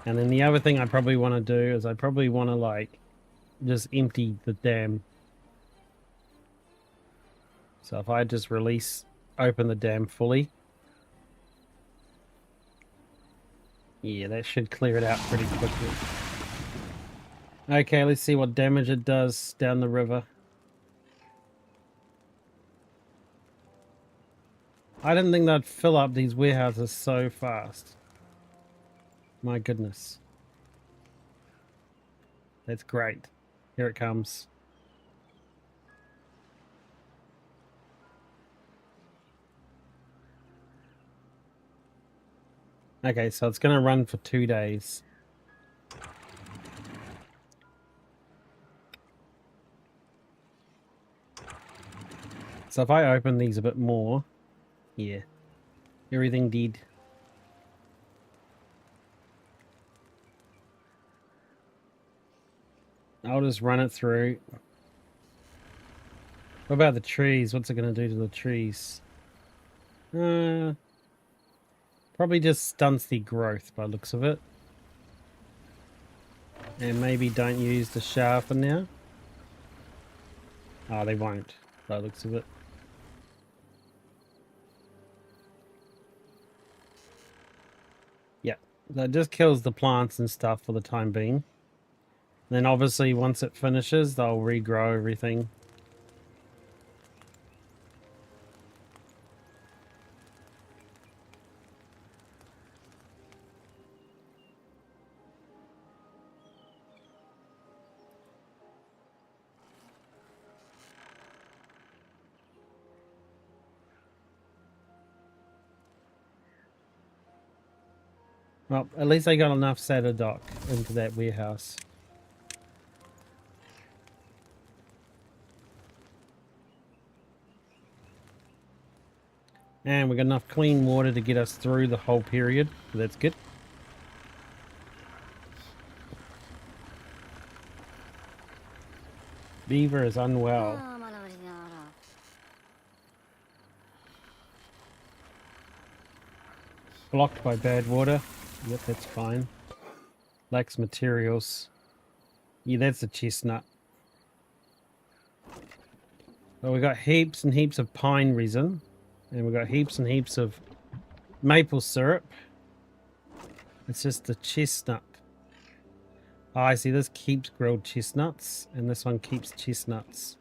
And then the other thing I probably want to do is I probably want to like just empty the dam. So if I just open the dam fully. Yeah, that should clear it out pretty quickly. Okay, let's see what damage it does down the river. I didn't think they'd fill up these warehouses so fast. My goodness. That's great. Here it comes. Okay, so it's going to run for 2 days. So if I open these a bit more, yeah, everything did. I'll just run it through. What about the trees? What's it going to do to the trees? Probably just stunts the growth by the looks of it. And maybe don't use the shower for now. Oh, they won't by the looks of it. Yeah, that just kills the plants and stuff for the time being. Then obviously once it finishes, they'll regrow everything. Well, at least I got enough Setadoc into that warehouse. And we got enough clean water to get us through the whole period. So that's good. Beaver is unwell. Blocked by bad water. Yep, that's fine. Lacks materials. Yeah, that's a chestnut. But we got heaps and heaps of pine resin. And we got heaps and heaps of maple syrup. It's just the chestnut. Oh, I see. This keeps grilled chestnuts. And this one keeps chestnuts.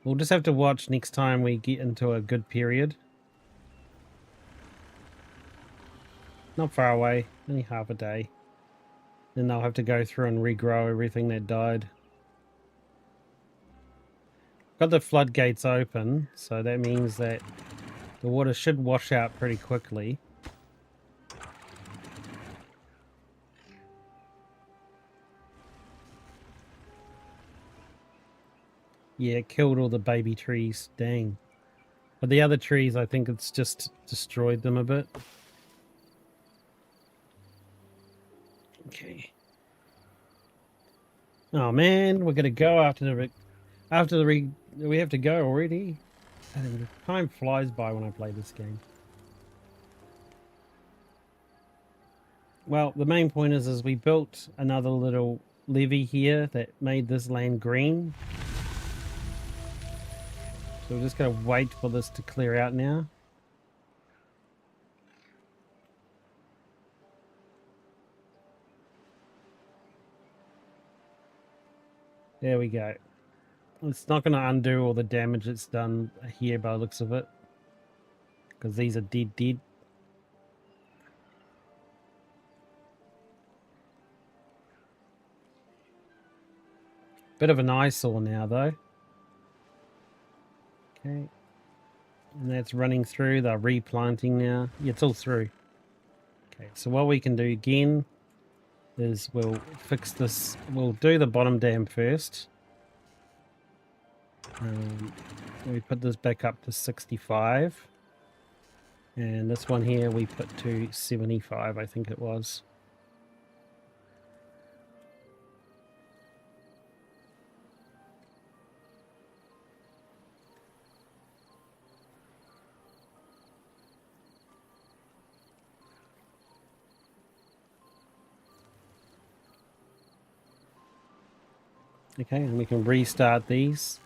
We'll just have to watch next time we get into a good period. Not far away. Only half a day. Then they'll have to go through and regrow everything that died. Got the floodgates open, so that means that the water should wash out pretty quickly. Yeah, it killed all the baby trees. Dang. But the other trees, I think it's just destroyed them a bit. Okay. Oh man, we're gonna go after the we have to go already. I think time flies by when I play this game. Well, the main point is we built another little levee here that made this land green. So we're just going to wait for this to clear out now. There we go. It's not going to undo all the damage it's done here by the looks of it. Because these are dead. Bit of an eyesore now though. Okay. And that's running through. They're replanting now. Yeah, it's all through. Okay, so what we can do again is we'll fix this. We'll do the bottom dam first. We put this back up to 65. And this one here we put to 75, I think it was. Okay, and we can restart these.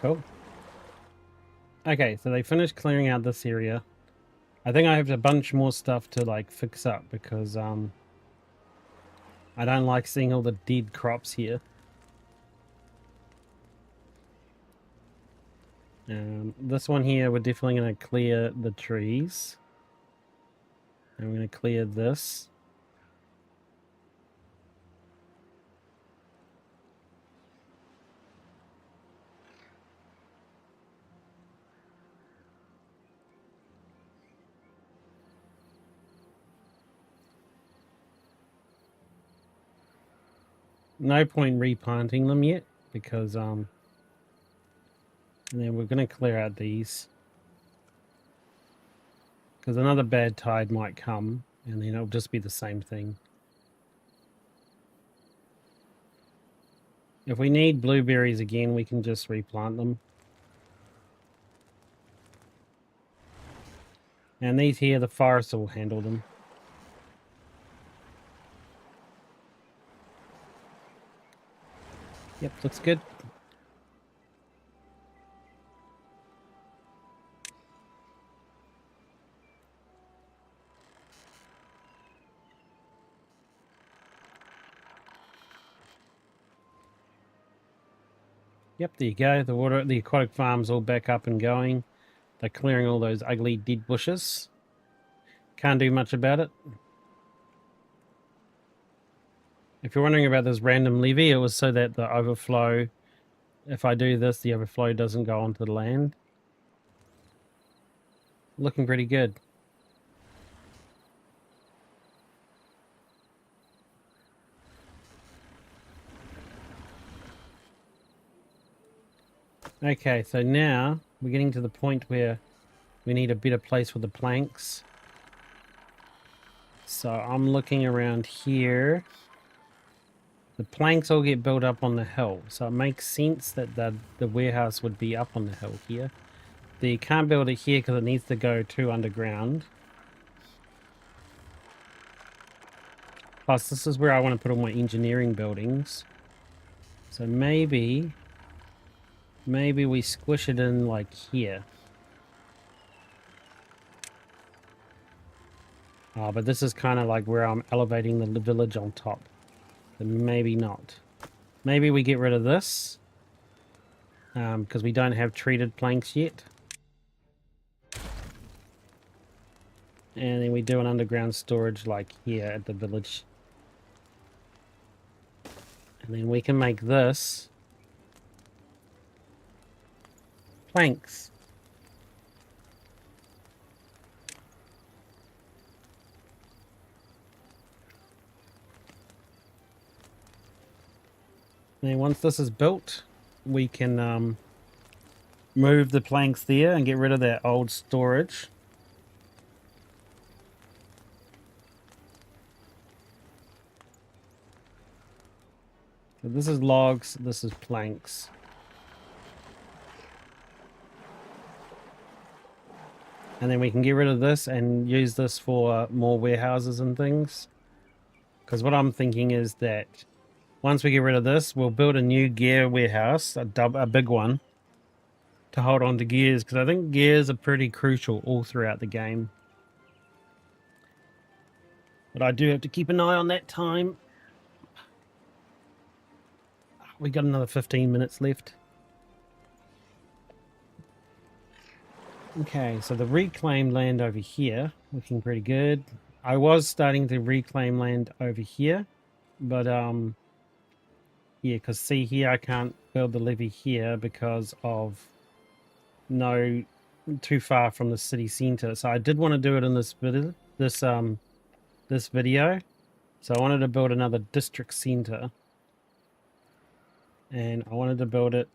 Cool. Okay, so they finished clearing out this area. I think I have a bunch more stuff to like fix up because I don't like seeing all the dead crops here. This one here, we're definitely going to clear the trees. And we're going to clear this. No point replanting them yet because and then we're going to clear out these because another bad tide might come and then it'll just be the same thing. If we need blueberries again, we can just replant them. And these here, the forest will handle them. Yep, looks good. Yep, there you go. The aquatic farm's all back up and going. They're clearing all those ugly dead bushes. Can't do much about it. If you're wondering about this random levee, it was so that the overflow, if I do this, the overflow doesn't go onto the land. Looking pretty good. Okay, so now we're getting to the point where we need a better place for the planks. So I'm looking around here. The planks all get built up on the hill, so it makes sense that the warehouse would be up on the hill here. there. You can't build it here because it needs to go 2 underground. Plus, this is where I want to put all my engineering buildings. So maybe we squish it in like here. Oh, but this is kind of like where I'm elevating the village on top. But maybe not. Maybe we get rid of this. Because we don't have treated planks yet. And then we do an underground storage like here at the village. And then we can make this planks. And then once this is built, we can move the planks there and get rid of that old storage. So this is logs, this is planks. And then we can get rid of this and use this for more warehouses and things. Because what I'm thinking is that once we get rid of this, we'll build a new gear warehouse, a big one, to hold on to gears. Because I think gears are pretty crucial all throughout the game. But I do have to keep an eye on that time. We got another 15 minutes left. Okay, so the reclaimed land over here, looking pretty good. I was starting to reclaim land over here, but yeah, because see here, I can't build the levee here because of no too far from the city center. So I did want to do it in this video, this video. So I wanted to build another district center, and I wanted to build it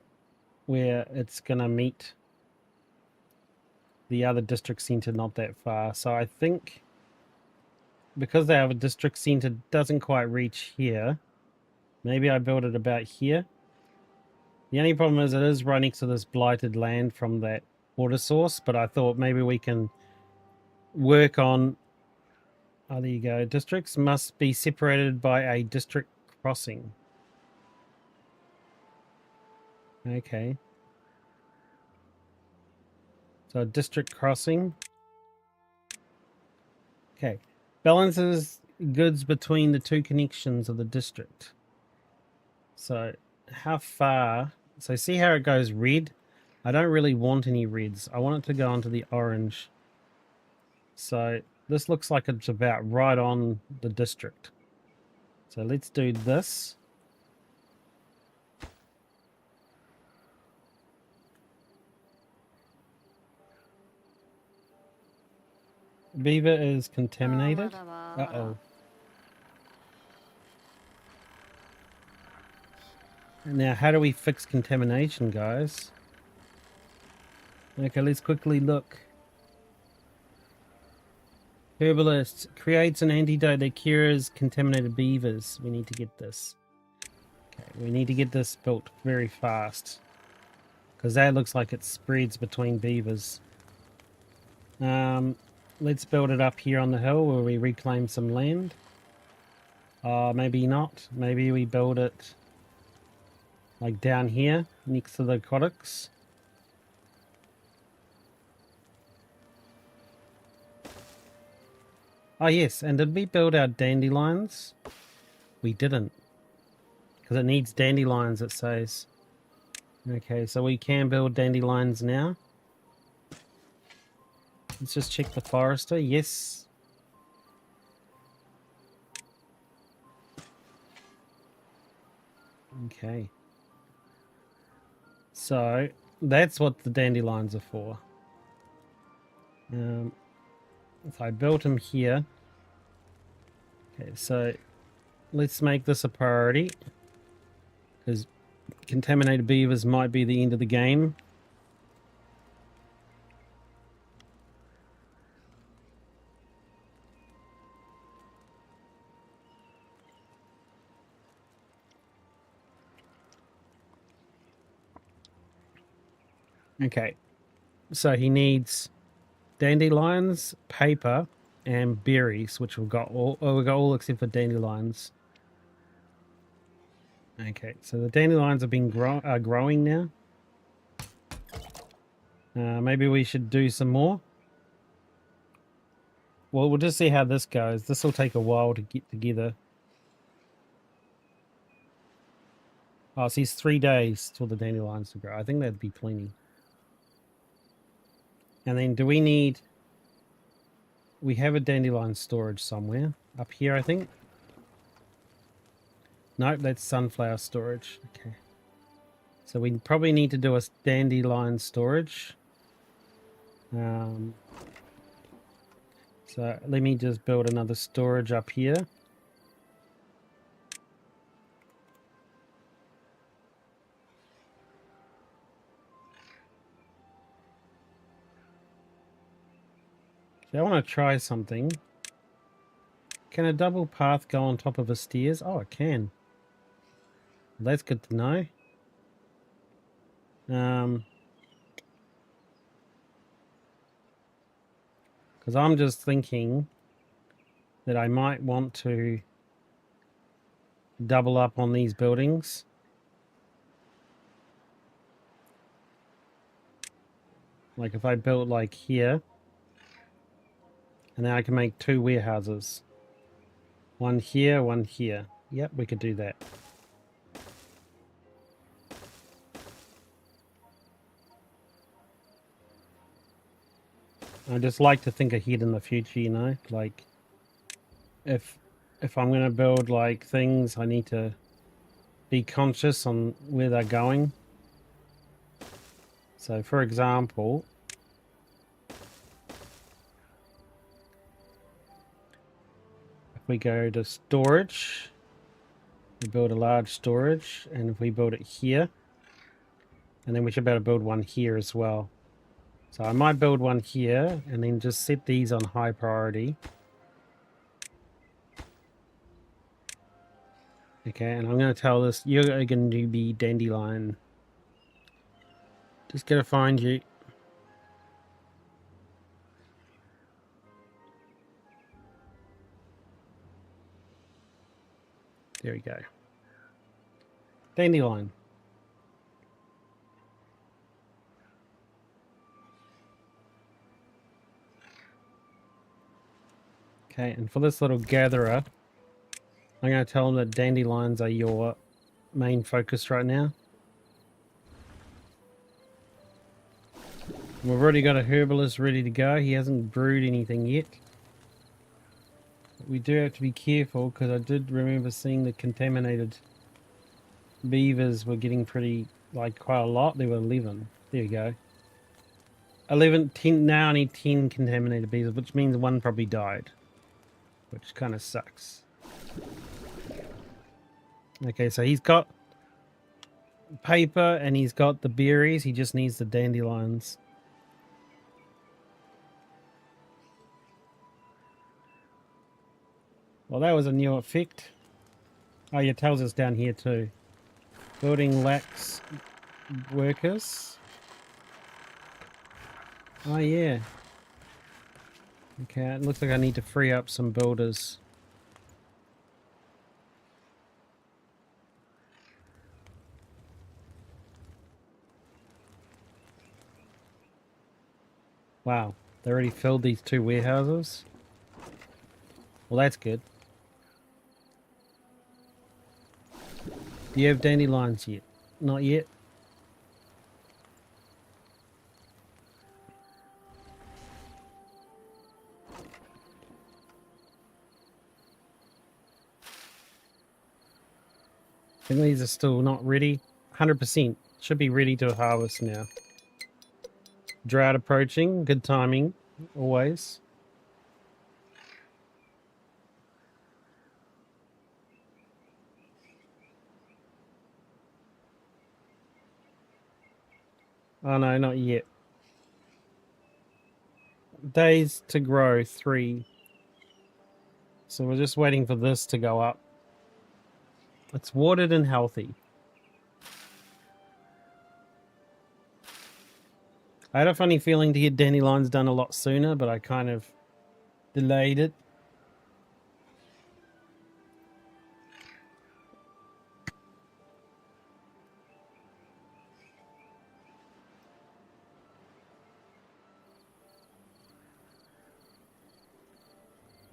where it's gonna meet the other district center not that far. So I think because they have a district center doesn't quite reach here, maybe I build it about here. The only problem is it is right next to this blighted land from that water source, but I thought maybe we can work on, oh, there you go. Districts must be separated by a district crossing. Okay. So a district crossing. Okay. Balances goods between the two connections of the district. So how far? So see how it goes red? I don't really want any reds. I want it to go onto the orange. So this looks like it's about right on the district. So let's do this. Beaver is contaminated. Uh-oh. Now, how do we fix contamination, guys? Okay, let's quickly look. Herbalist creates an antidote that cures contaminated beavers. We need to get this. Okay, we need to get this built very fast. Because that looks like it spreads between beavers. Let's build it up here on the hill where we reclaim some land. Maybe not. Maybe we build it like down here next to the cottocks. Oh yes, and did we build our dandelions? We didn't. Because it needs dandelions, it says. Okay, so we can build dandelions now. Let's just check the forester. Yes. Okay. So that's what the dandelions are for. So I built them here. Okay, so let's make this a priority. Because contaminated beavers might be the end of the game. Okay. So he needs dandelions, paper, and berries, which we've got all. Oh, we've got all except for dandelions. Okay, so the dandelions have been growing now. Maybe we should do some more. Well, we'll just see how this goes. This will take a while to get together. Oh, so it's 3 days till the dandelions to grow. I think that'd be plenty. And then do we need... We have a dandelion storage somewhere. Up here, I think. Nope, that's sunflower storage. Okay. So we probably need to do a dandelion storage. So let me just build another storage up here. So I want to try something. Can a double path go on top of a stairs? Oh, it can. That's good to know. Because I'm just thinking that I might want to double up on these buildings. Like if I built like here, and then I can make 2 warehouses. One here, one here. Yep, we could do that. I just like to think ahead in the future, you know, like if I'm going to build like things, I need to be conscious on where they're going. So for example, if we go to storage, we build a large storage, and if we build it here, and then we should be able to build one here as well. So I might build one here and then just set these on high priority. Okay, and I'm going to tell this, you're going to be dandelion. Just gotta find you. There we go. Dandelion. Okay, and for this little gatherer, I'm going to tell him that dandelions are your main focus right now. We've already got a herbalist ready to go. He hasn't brewed anything yet. But we do have to be careful because I did remember seeing the contaminated beavers were getting pretty, like quite a lot. There were 11. There we go. 10, now I need 10 contaminated beavers, which means one probably died. Which kind of sucks. Okay, so he's got paper and he's got the berries. He just needs the dandelions. Well, that was a new effect. Oh, yeah, it tells us down here too. Building lacks workers. Oh, yeah. Okay, it looks like I need to free up some builders. Wow, they already filled these 2 warehouses. Well, that's good. Do you have dandelions yet? Not yet. I think these are still not ready. 100%. Should be ready to harvest now. Drought approaching. Good timing. Always. Oh no, not yet. Days to grow, 3. So we're just waiting for this to go up. It's watered and healthy. I had a funny feeling to get dandelions done a lot sooner, but I kind of delayed it.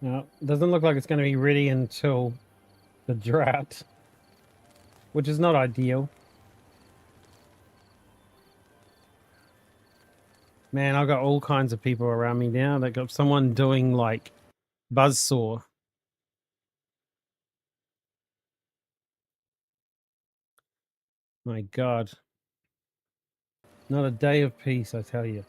No, doesn't look like it's going to be ready until the drought, which is not ideal. Man, I've got all kinds of people around me now. They got someone doing like buzzsaw. My God. Not a day of peace, I tell you.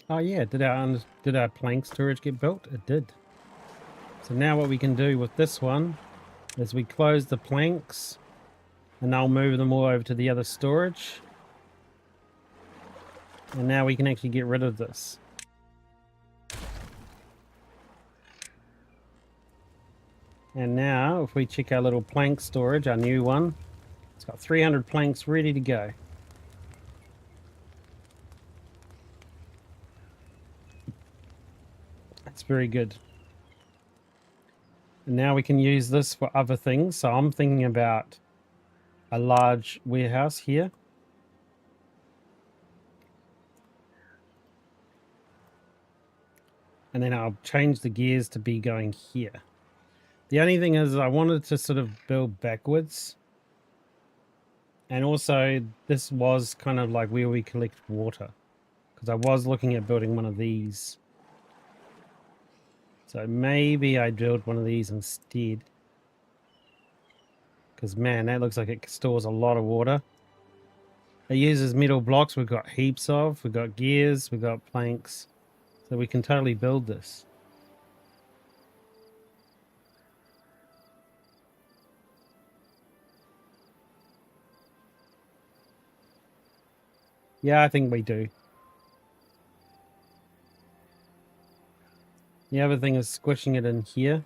Oh yeah, did our plank storage get built? It did. So now what we can do with this one is we close the planks and I'll move them all over to the other storage. And now we can actually get rid of this. And now if we check our little plank storage, our new one, it's got 300 planks ready to go. That's very good. And now we can use this for other things. So I'm thinking about a large warehouse here. And then I'll change the gears to be going here. The only thing is I wanted to sort of build backwards. And also this was kind of like where we collect water. Because I was looking at building one of these. So maybe I build one of these instead. Because man, that looks like it stores a lot of water. It uses metal blocks we've got heaps of. We've got gears, we've got planks. So we can totally build this. Yeah, I think we do. The other thing is squishing it in here.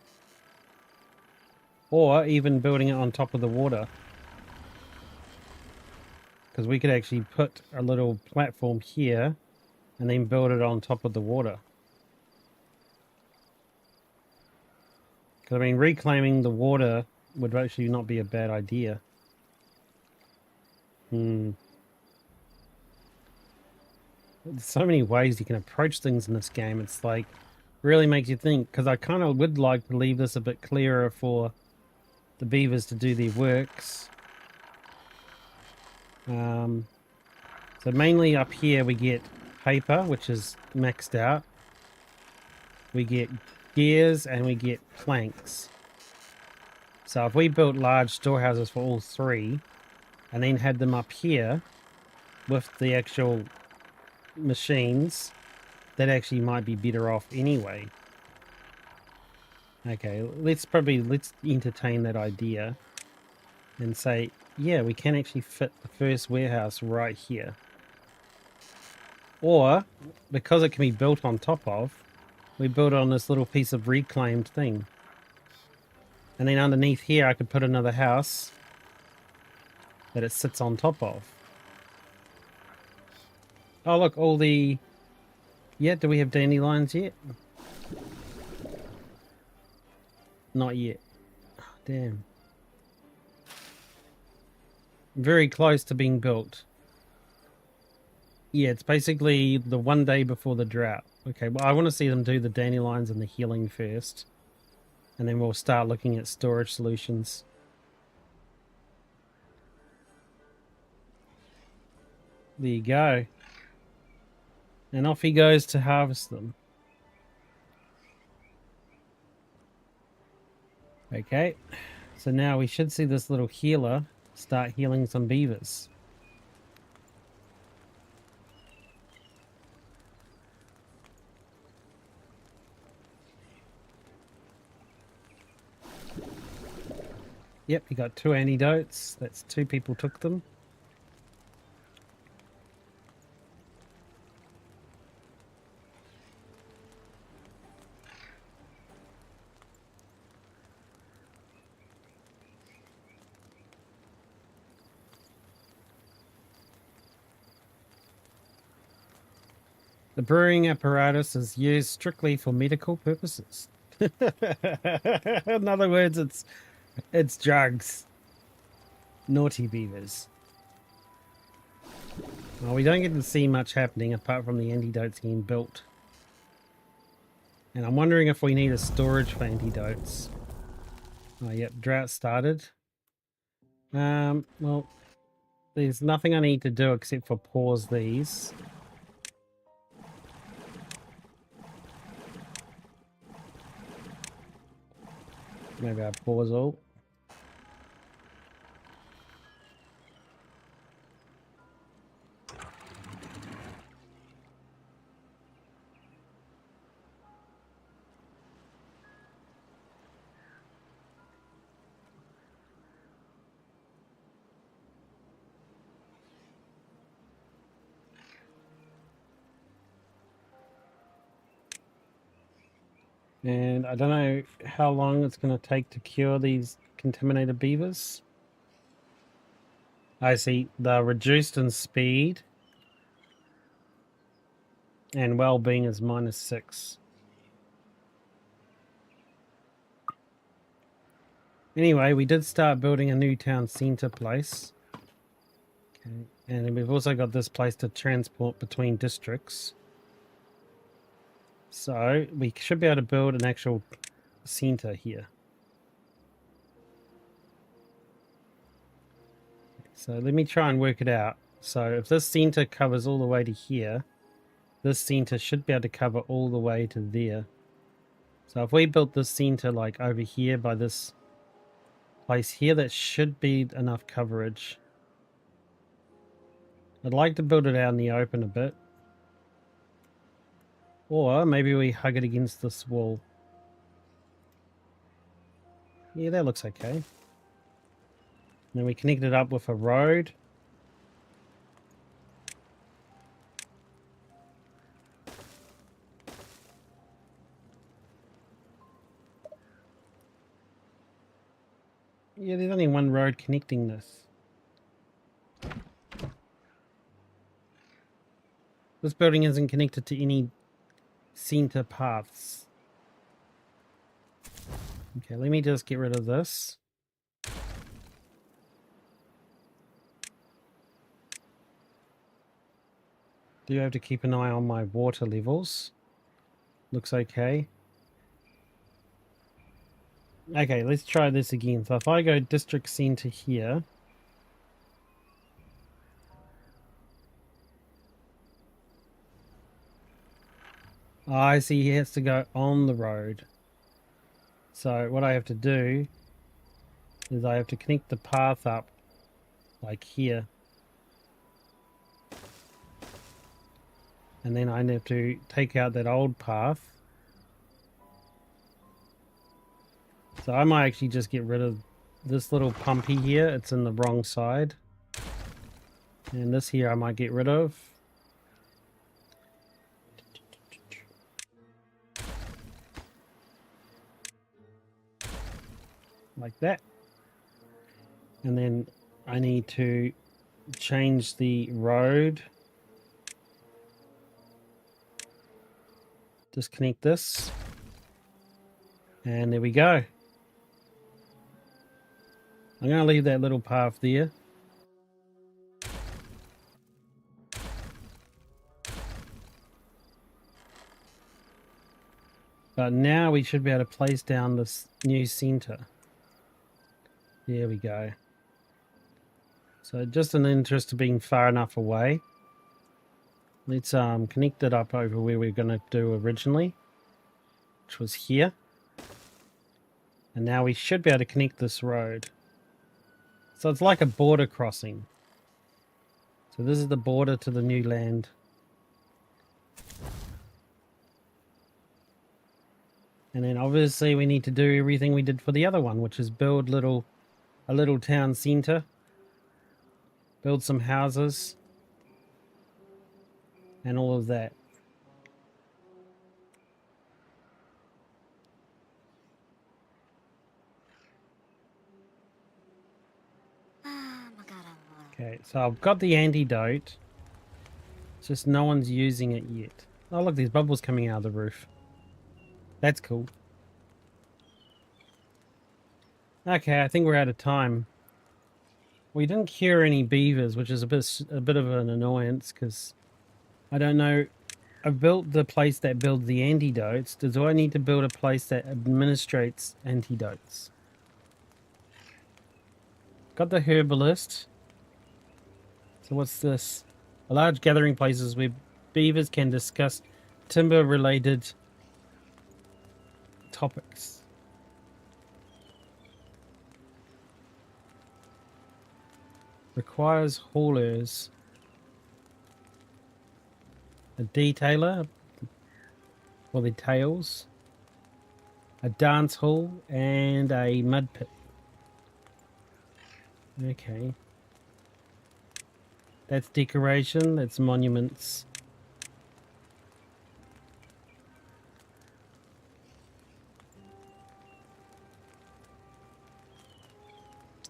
Or even building it on top of the water. Because we could actually put a little platform here and then build it on top of the water. Because I mean, reclaiming the water would actually not be a bad idea. There's so many ways you can approach things in this game. It's like, really makes you think. Because I kind of would like to leave this a bit clearer for the beavers to do their works. So mainly up here we get paper, which is maxed out. We get gears and we get planks. So if we built large storehouses for all three and then had them up here with the actual machines, that actually might be better off anyway. Okay, let's entertain that idea and say, yeah, we can actually fit the first warehouse right here. Or, because it can be built on top of, we build on this little piece of reclaimed thing. And then underneath here, I could put another house that it sits on top of. Oh, look, all the... Yeah, do we have dandelions yet? Not yet. Oh, damn. Very close to being built. Yeah, it's basically the one day before the drought. Okay, well, I want to see them do the dandelions and the healing first. And then we'll start looking at storage solutions. There you go. And off he goes to harvest them. Okay, so now we should see this little healer start healing some beavers. Yep, you got 2 antidotes. That's 2 people took them. The brewing apparatus is used strictly for medical purposes. In other words, it's drugs. Naughty beavers. Well, we don't get to see much happening apart from the antidotes getting built. And I'm wondering if we need a storage for antidotes. Oh, yep, drought started. Well, there's nothing I need to do except for pause these. Maybe I pause all. And I don't know how long it's going to take to cure these contaminated beavers. I see they're reduced in speed. And well-being is -6. Anyway, we did start building a new town centre place. Okay. And we've also got this place to transport between districts. So we should be able to build an actual centre here. So let me try and work it out. So if this centre covers all the way to here, this centre should be able to cover all the way to there. So if we built this centre like over here by this place here, that should be enough coverage. I'd like to build it out in the open a bit. Or maybe we hug it against this wall. Yeah, that looks okay. Then we connect it up with a road. Yeah, there's only one road connecting this. This building isn't connected to any center paths. Okay, let me just get rid of this. Do have to keep an eye on my water levels. Looks okay. Okay, let's try this again. So if I go district center here. Oh, I see he has to go on the road. So what I have to do is I have to connect the path up like here. And then I have to take out that old path. So I might actually just get rid of this little pumpy here. It's in the wrong side. And this here I might get rid of. Like that. And then I need to change the road. Disconnect this. And there we go. I'm going to leave that little path there. But now we should be able to place down this new center. There we go. So just in the interest of being far enough away, let's connect it up over where we're going to do originally, which was here. And now we should be able to connect this road. So it's like a border crossing. So this is the border to the new land. And then obviously we need to do everything we did for the other one, which is build little a little town centre, build some houses, and all of that. Okay, so I've got the antidote. It's just no one's using it yet. Oh, look, there's bubbles coming out of the roof. That's cool. Okay, I think we're out of time. We didn't cure any beavers, which is a bit of an annoyance, because I don't know. I've built the place that builds the antidotes. Do I need to build a place that administrates antidotes? Got the herbalist. So what's this? A large gathering places where beavers can discuss timber-related topics. Requires haulers. A detailer for the tails. A dance hall and a mud pit. Okay. That's decoration, that's monuments.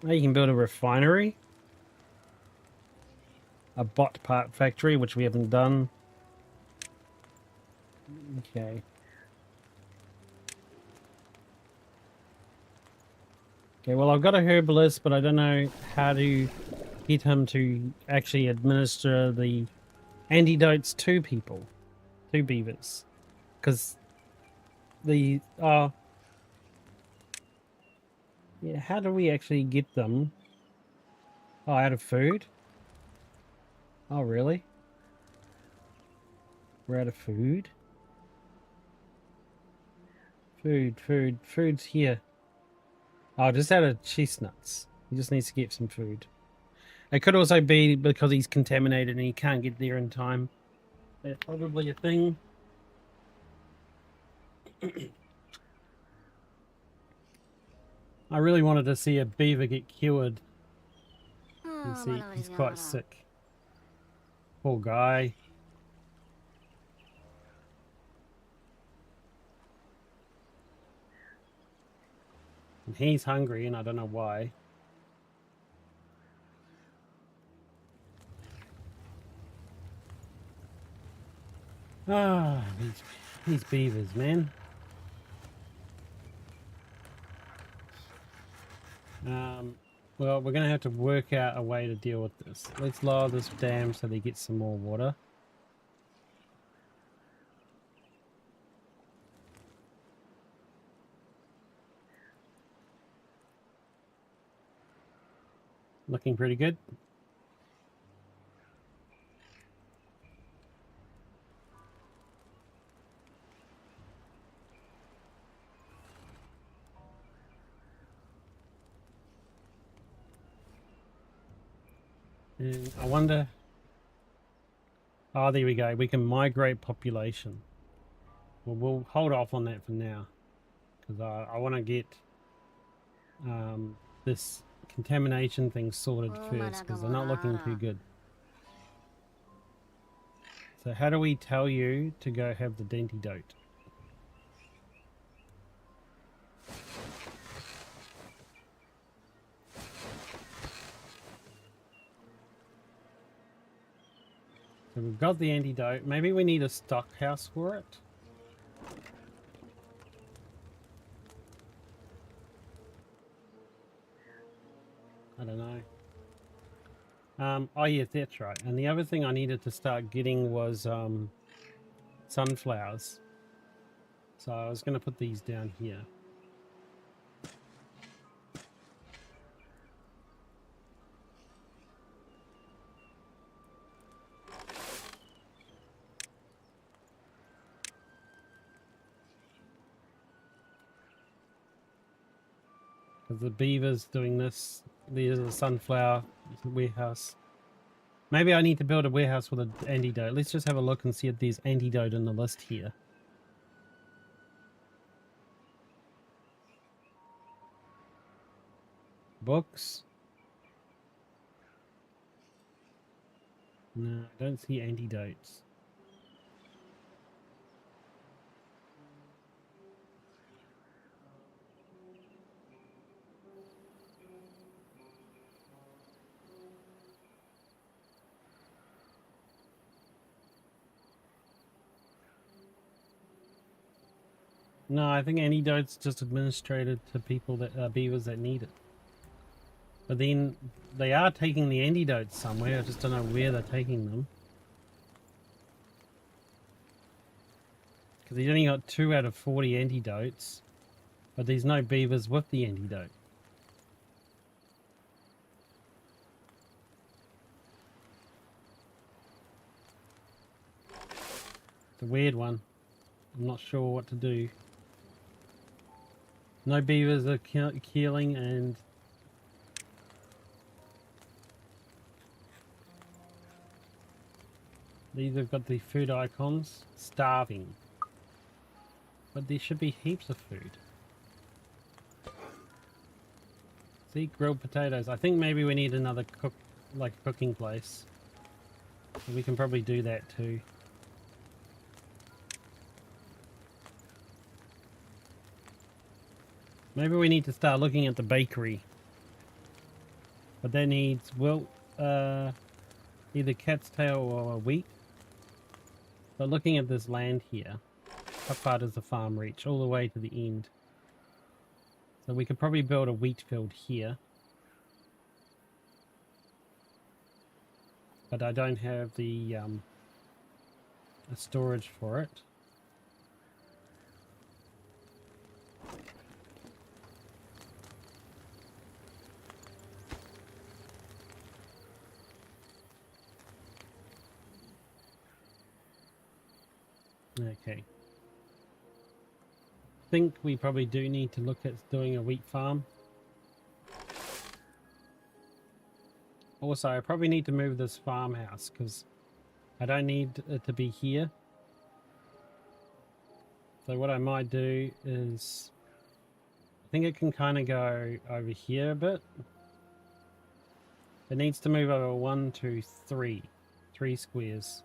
Oh, you can build a refinery. A bot part factory, which we haven't done. Okay. Okay, well, I've got a herbalist, but I don't know how to get him to actually administer the antidotes to people, to beavers. Because the, yeah, how do we actually get them? Oh, out of food? Oh, really? We're out of food? Food's here. Oh, just out of chestnuts. He just needs to get some food. It could also be because he's contaminated and he can't get there in time. That's probably a thing. I really wanted to see a beaver get cured. You see, he's quite sick. Poor guy. And he's hungry and I don't know why. Ah, these beavers, man. Well, we're going to have to work out a way to deal with this. Let's lower this dam so they get some more water. Looking pretty good. And I wonder... Oh, there we go. We can migrate population. Well, we'll hold off on that for now. Because I want to get this contamination thing sorted first. Because they're not looking too good. So how do we tell you to go have the antidote? So we've got the antidote. Maybe we need a stock house for it. I don't know. Oh yes, that's right. And the other thing I needed to start getting was sunflowers. So I was going to put these down here. The beavers doing this. There's a sunflower warehouse. Maybe I need to build a warehouse with an antidote. Let's just have a look and see if there's antidote in the list here. Books. No, I don't see antidotes. No, I think antidotes just administrated to people that beavers that need it. But then they are taking the antidotes somewhere. I just don't know where they're taking them. Because he's only got 2 out of 40 antidotes. But there's no beavers with the antidote. It's a weird one. I'm not sure what to do. No beavers are killing, and these have got the food icons. Starving. But there should be heaps of food. See, grilled potatoes. I think maybe we need another cooking place. We can probably do that too. Maybe we need to start looking at the bakery. But that needs, well, either cat's tail or wheat. But looking at this land here, how far does the farm reach? All the way to the end. So we could probably build a wheat field here. But I don't have the storage for it. Okay. I think we probably do need to look at doing a wheat farm. Also, I probably need to move this farmhouse because I don't need it to be here. So what I might do is, I think it can kind of go over here a bit. It needs to move over 1, 2, 3 squares.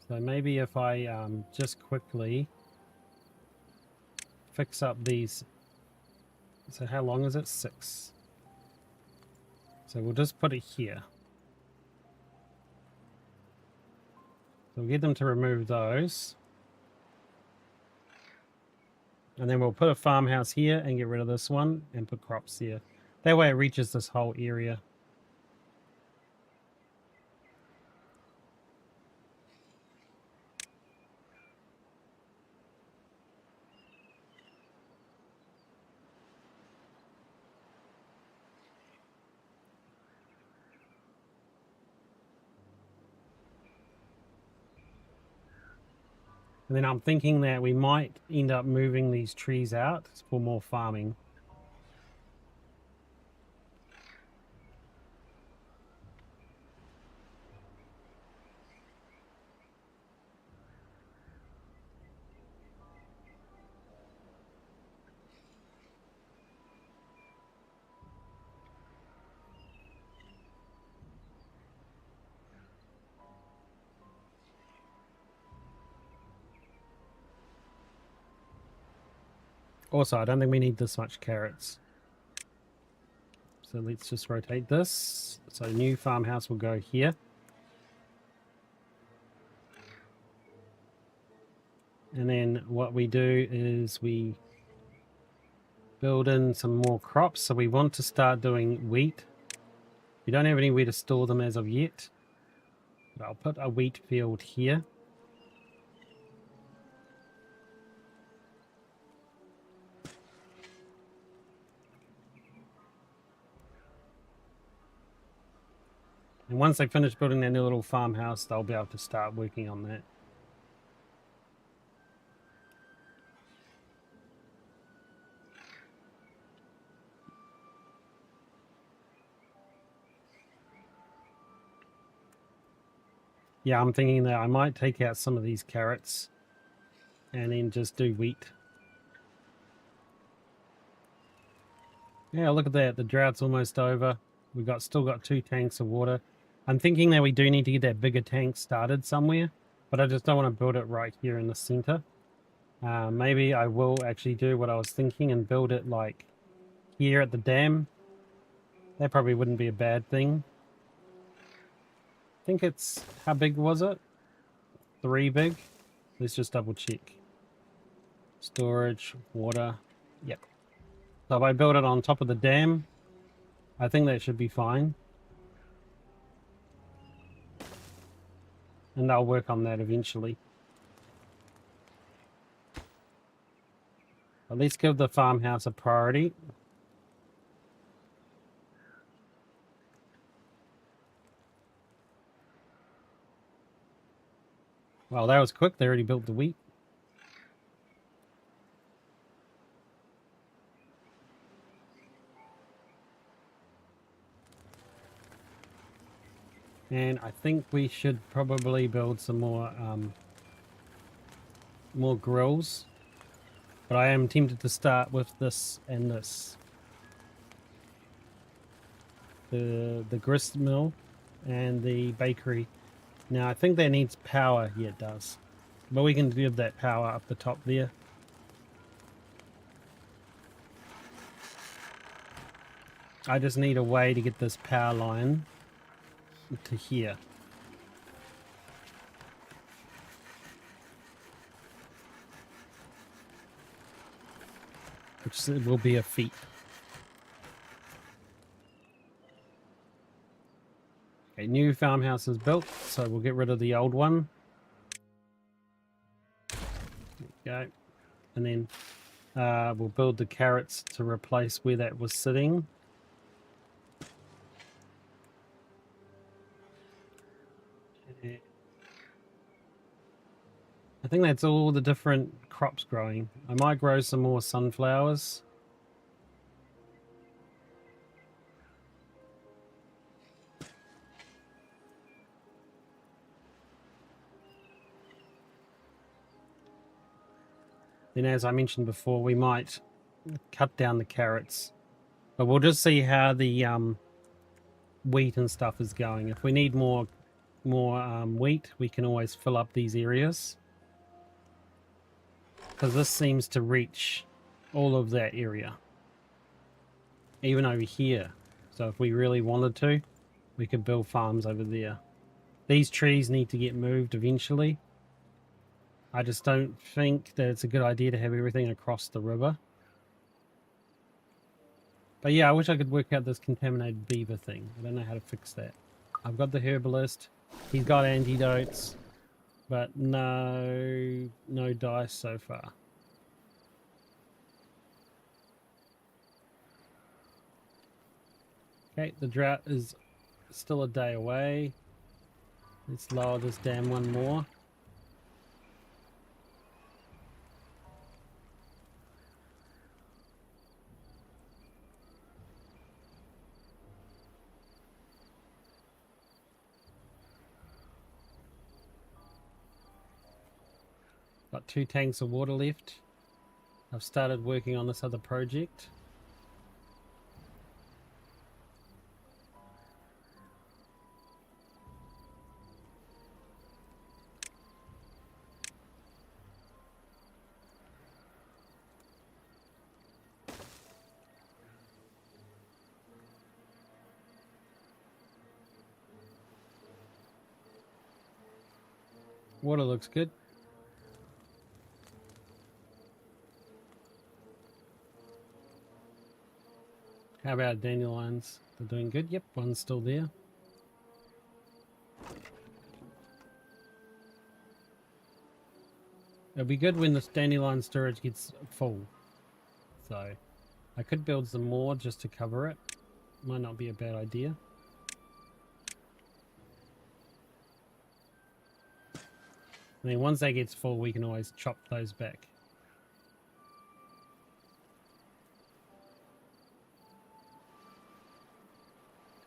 So maybe if I just quickly fix up these. So how long is it? 6. So we'll just put it here. So we'll get them to remove those. And then we'll put a farmhouse here and get rid of this one and put crops here. That way it reaches this whole area. And then I'm thinking that we might end up moving these trees out for more farming. Also, I don't think we need this much carrots. So let's just rotate this. So new farmhouse will go here. And then what we do is we build in some more crops. So we want to start doing wheat. We don't have anywhere to store them as of yet. But I'll put a wheat field here. And once they finish building their new little farmhouse, they'll be able to start working on that. Yeah, I'm thinking that I might take out some of these carrots and then just do wheat. Yeah, look at that. The drought's almost over. Still got 2 tanks of water. I'm thinking that we do need to get that bigger tank started somewhere, but I just don't want to build it right here in the center. Maybe I will actually do what I was thinking and build it like here at the dam. That probably wouldn't be a bad thing. I think it's, how big was it? 3 big? Let's just double check. Storage, water. Yep. So if I build it on top of the dam, I think that should be fine. And I'll work on that eventually. But let's give the farmhouse a priority. Well, that was quick. They already built the wheat. And I think we should probably build some more grills. But I am tempted to start with this and this. The grist mill and the bakery. Now I think that needs power. Yeah, it does. But we can give that power up the top there. I just need a way to get this power line to here. Which will be a feat. Okay, new farmhouse is built, so we'll get rid of the old one. There we go. And then we'll build the carrots to replace where that was sitting. I think that's all the different crops growing. I might grow some more sunflowers. Then, as I mentioned before, we might cut down the carrots. But we'll just see how the wheat and stuff is going. If we need more wheat, we can always fill up these areas. Because this seems to reach all of that area. Even over here. So if we really wanted to, we could build farms over there. These trees need to get moved eventually. I just don't think that it's a good idea to have everything across the river. But yeah, I wish I could work out this contaminated beaver thing. I don't know how to fix that. I've got the herbalist. He's got antidotes. But no dice so far. Okay, the drought is still a day away. Let's lower this dam one more. Got 2 tanks of water left. I've started working on this other project. Water looks good. How about dandelions? They're doing good. Yep, one's still there. It'll be good when the dandelion storage gets full. So I could build some more just to cover it. Might not be a bad idea. And then once that gets full, we can always chop those back.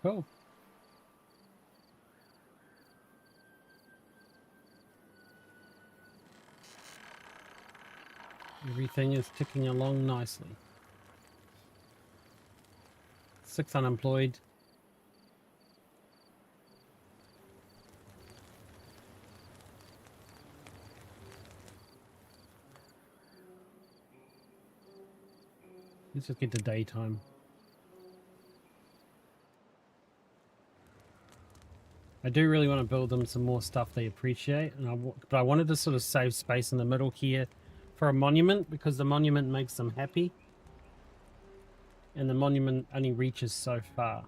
Cool. Everything is ticking along nicely. 6 unemployed. Let's just get to daytime. I do really want to build them some more stuff they appreciate, but I wanted to sort of save space in the middle here for a monument, because the monument makes them happy. And the monument only reaches so far.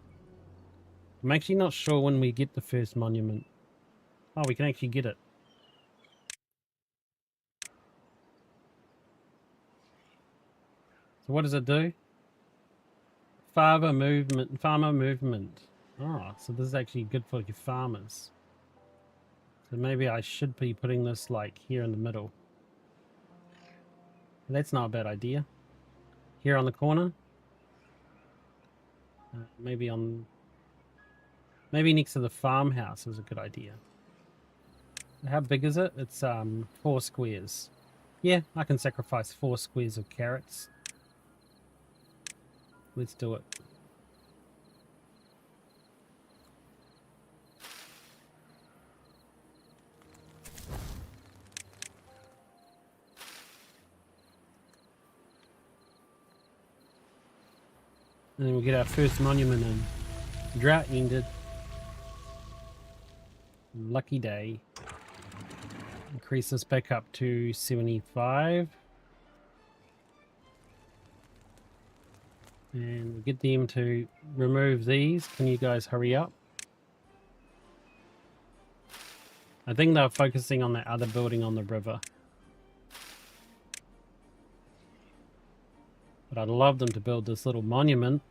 I'm actually not sure when we get the first monument. Oh, we can actually get it. So what does it do? Farmer movement. Oh, so this is actually good for your farmers. So maybe I should be putting this like here in the middle. That's not a bad idea. Here on the corner. Maybe next to the farmhouse is a good idea. How big is it? It's 4 squares. Yeah, I can sacrifice 4 squares of carrots. Let's do it. And then we'll get our first monument in. Drought ended. Lucky day. Increase this back up to 75. And we'll get them to remove these. Can you guys hurry up? I think they're focusing on that other building on the river. But I'd love them to build this little monument.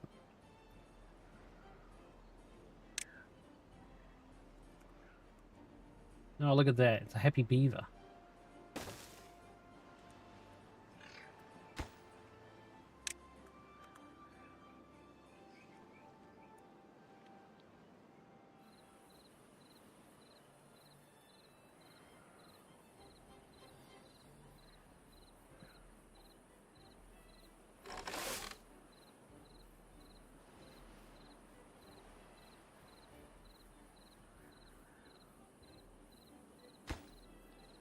Oh, look at that. It's a happy beaver.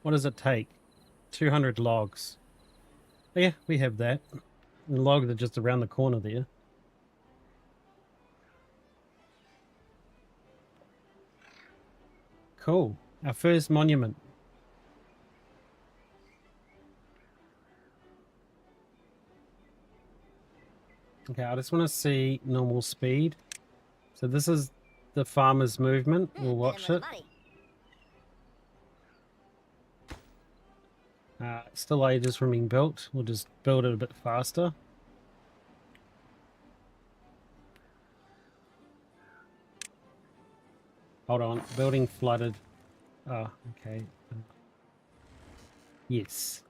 What does it take? 200 logs. Yeah, we have that. The logs are just around the corner there. Cool. Our first monument. Okay, I just want to see normal speed. So this is the farmer's movement. We'll watch it. Still ages from being built. We'll just build it a bit faster. Hold on, building flooded. Oh, okay. Yes.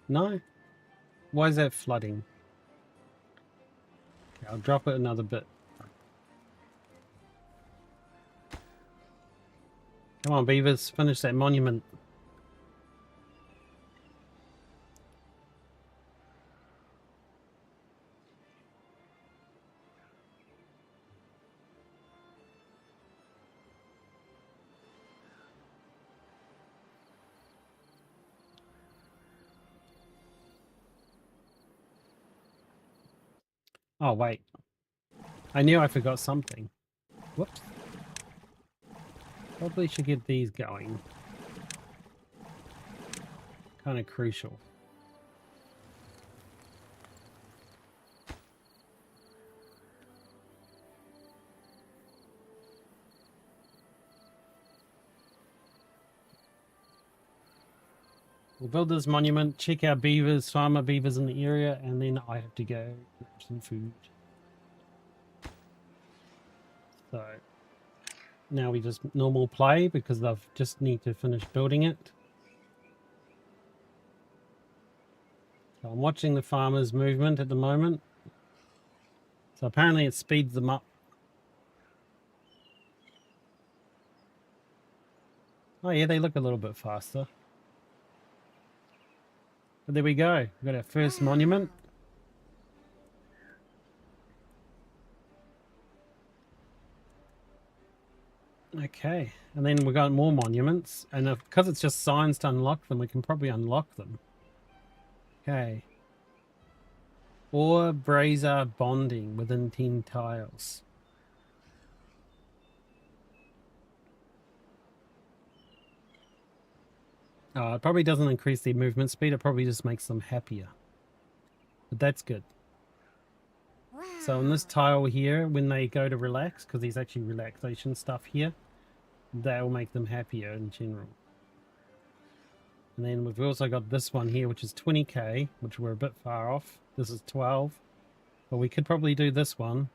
No? Why is that flooding? Okay, I'll drop it another bit. Come on, beavers, finish that monument. Oh, wait. I knew I forgot something. Whoops. Probably should get these going. Kind of crucial. We'll build this monument, check our beavers, farmer beavers in the area, and then I have to go grab some food. So now we just normal play because they just need to finish building it. So I'm watching the farmers' movement at the moment. So apparently it speeds them up. Oh yeah, they look a little bit faster. But there we go. We've got our first monument. Okay, and then we got more monuments, and because it's just signs to unlock them, we can probably unlock them. Okay. Or brazier bonding within 10 tiles. It probably doesn't increase their movement speed, it probably just makes them happier. But that's good. Wow. So in this tile here, when they go to relax, because there's actually relaxation stuff here, that will make them happier in general. And then we've also got this one here, which is 20k, which we're a bit far off. This is 12. But we could probably do this one.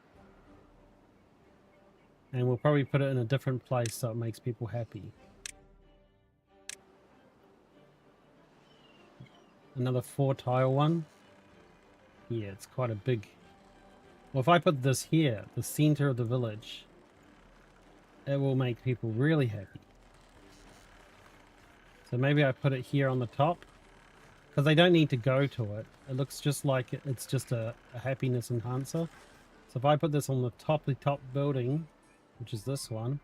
And we'll probably put it in a different place so it makes people happy. Another 4 tile one. Yeah, it's quite a big... Well, if I put this here, the center of the village, it will make people really happy. So maybe I put it here on the top, because they don't need to go to it. It looks just like it's just a happiness enhancer. So if I put this on the top building, which is this one,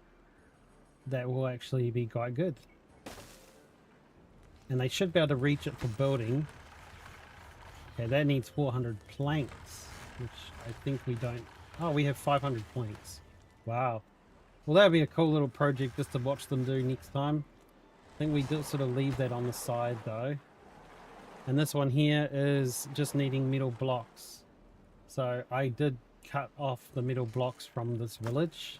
that will actually be quite good. And they should be able to reach it for building. Okay, that needs 400 planks, which I think we don't... Oh, we have 500 planks. Wow. Well, that would be a cool little project just to watch them do next time. I think we do sort of leave that on the side though. And this one here is just needing metal blocks. So I did cut off the metal blocks from this village,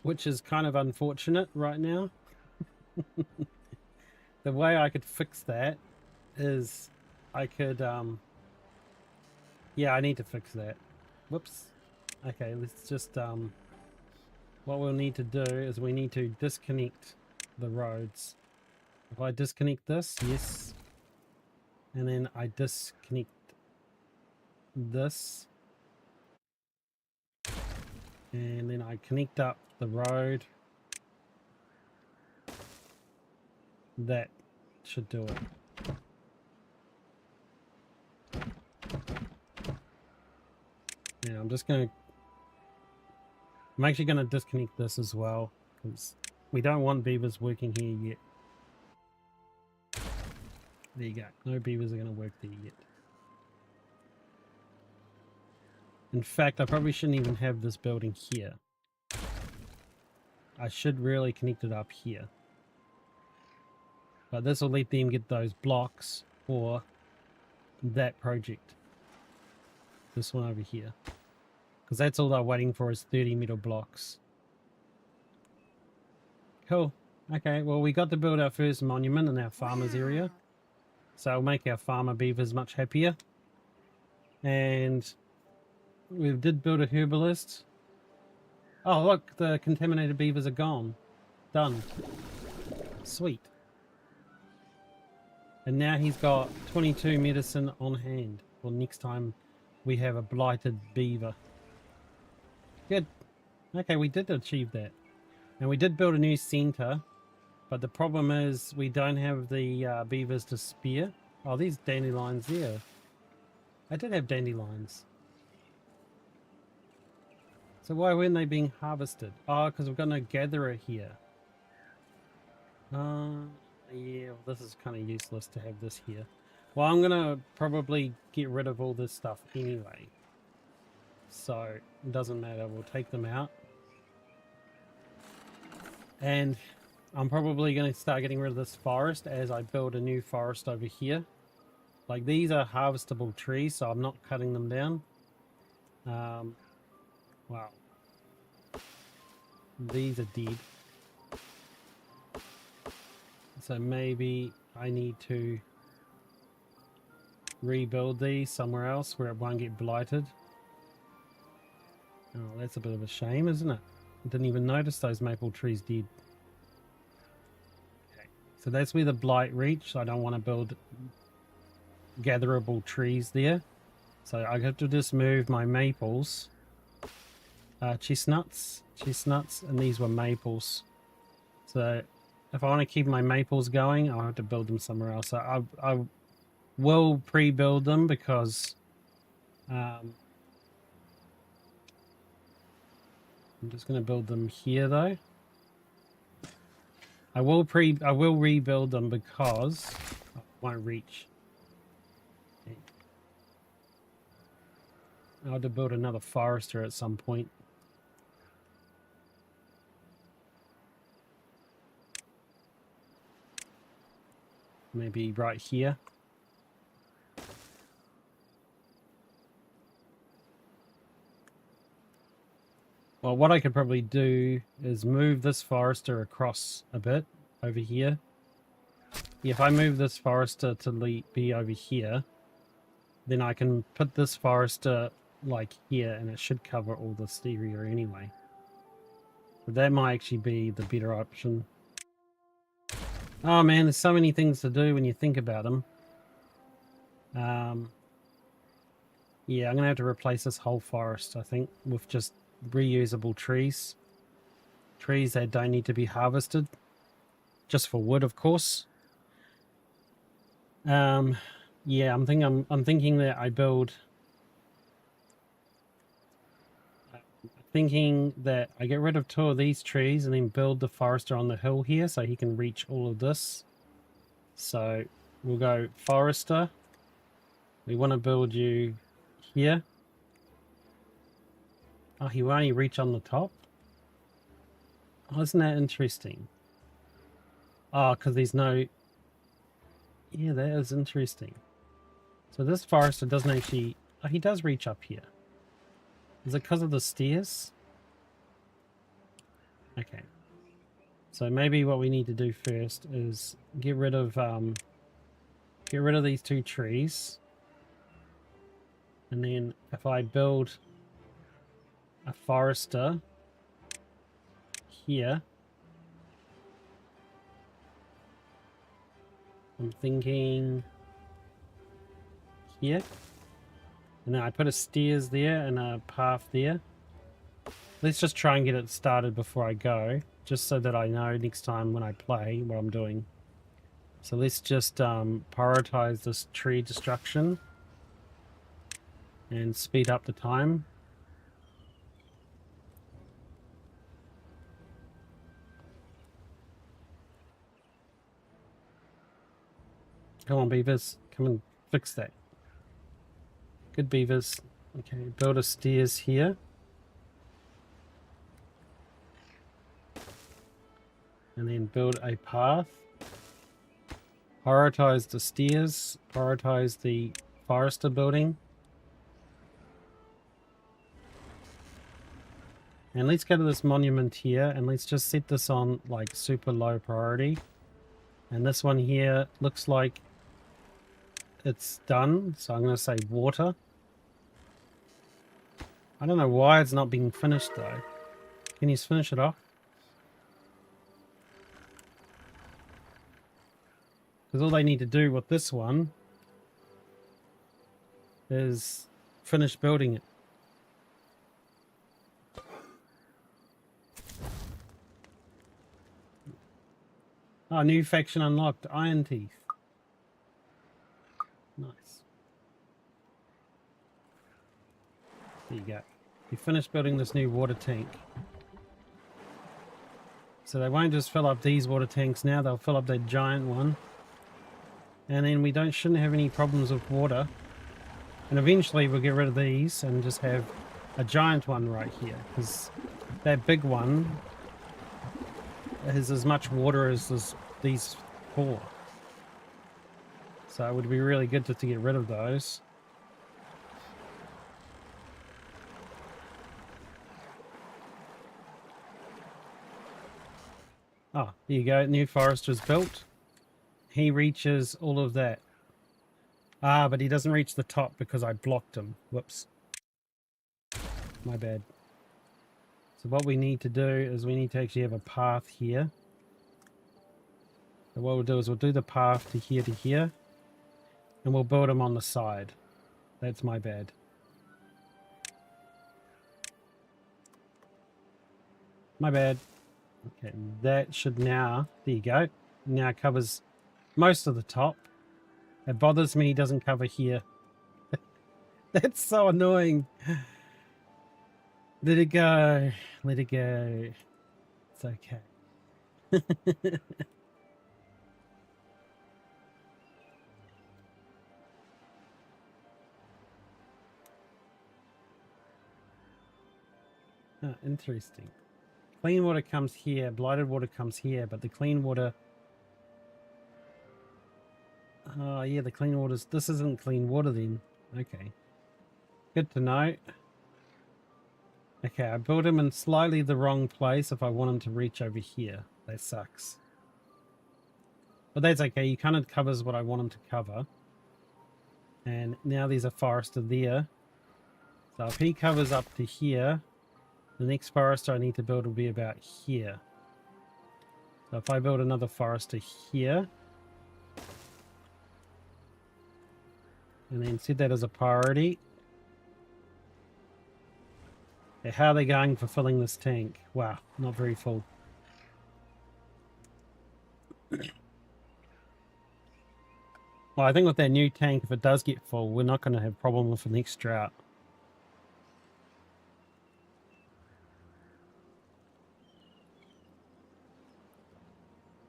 which is kind of unfortunate right now. The way I could fix that is I could, yeah, I need to fix that. Whoops. Okay, let's just, what we'll need to do is we need to disconnect the roads. If I disconnect this, yes, and then I disconnect this, and then I connect up the road, that should do it. Yeah, I'm actually going to disconnect this as well, because we don't want beavers working here yet. There you go. No beavers are going to work there yet. In fact, I probably shouldn't even have this building here. I should really connect it up here. But this will let them get those blocks for that project. This one over here. Because that's all they're waiting for is 30 metal blocks. Cool. Okay, well we got to build our first monument in our farmers area. So it'll make our farmer beavers much happier. And we did build a herbalist. Oh look, the contaminated beavers are gone. Done. Sweet. And now he's got 22 medicine on hand for next time we have a blighted beaver. Good. Okay, we did achieve that. And we did build a new center, but the problem is we don't have the beavers to spear. Oh, these dandelions there. I did have dandelions. So why weren't they being harvested? Oh, because we've got no gatherer here. Yeah, well, this is kind of useless to have this here. Well, I'm going to probably get rid of all this stuff anyway. So, it doesn't matter. We'll take them out. And I'm probably going to start getting rid of this forest as I build a new forest over here. Like, these are harvestable trees, so I'm not cutting them down. Wow. These are dead. So maybe I need to rebuild these somewhere else where it won't get blighted. Oh, that's a bit of a shame, isn't it? I didn't even notice those maple trees did. Okay, so that's where the blight reached. I don't want to build gatherable trees there. So I have to just move my maples. Chestnuts, and these were maples. So if I want to keep my maples going, I'll have to build them somewhere else. So I will pre-build them because I'm just going to build them here though. I will rebuild them because I won't reach. I'll have to build another forester at some point. Maybe right here. Well, what I could probably do is move this forester across a bit over here. If I move this forester to be over here, then I can put this forester like here and it should cover all this area anyway. But that might actually be the better option. Oh man, there's so many things to do when you think about them. Yeah, I'm going to have to replace this whole forest, I think, with just reusable trees. Trees that don't need to be harvested. Just for wood, of course. Yeah, I'm thinking that I build... Thinking that I get rid of 2 of these trees and then build the forester on the hill here so he can reach all of this. So we'll go forester. We want to build you here. Oh, he will only reach on the top? Oh, isn't that interesting? Oh, because there's no... Yeah, that is interesting. So this forester doesn't actually... Oh, he does reach up here. Is it because of the stairs? Okay. So maybe what we need to do first is get rid of these 2 trees. And then if I build a forester here, I'm thinking here. And then I put a stairs there and a path there. Let's just try and get it started before I go, just so that I know next time when I play what I'm doing. So let's just prioritize this tree destruction and speed up the time. Come on, beavers. Come and fix that. Good beavers. Okay, build a stairs here. And then build a path. Prioritize the stairs. Prioritize the forester building. And let's go to this monument here and let's just set this on like super low priority. And this one here looks like it's done. So I'm going to say water. I don't know why it's not being finished though. Can you finish it off? Because all they need to do with this one is finish building it. Oh, new faction unlocked. Iron Teeth. Nice. There you go. You finished building this new water tank. So they won't just fill up these water tanks now, they'll fill up that giant one. And then we shouldn't have any problems with water. And eventually we'll get rid of these and just have a giant one right here. Because that big one has as much water as these 4. So it would be really good to get rid of those. Oh, there you go. New forester's built. He reaches all of that. Ah, but he doesn't reach the top because I blocked him. Whoops. My bad. So what we need to do is we need to actually have a path here. So what we'll do is we'll do the path to here. And we'll build them on the side. That's my bad. My bad. Okay, that should now... There you go. Now covers most of the top. It bothers me he doesn't cover here. That's so annoying. Let it go. Let it go. It's okay. Oh, interesting. Clean water comes here, blighted water comes here, but the clean water... Oh, yeah, the clean water's... This isn't clean water then. Okay. Good to know. Okay, I built him in slightly the wrong place if I want him to reach over here. That sucks. But that's okay, he kind of covers what I want him to cover. And now there's a forester there. So if he covers up to here, the next forester I need to build will be about here. So if I build another forester here, and then set that as a priority. Okay, how are they going for filling this tank? Wow, not very full. Well, I think with that new tank, if it does get full, we're not going to have a problem with the next drought.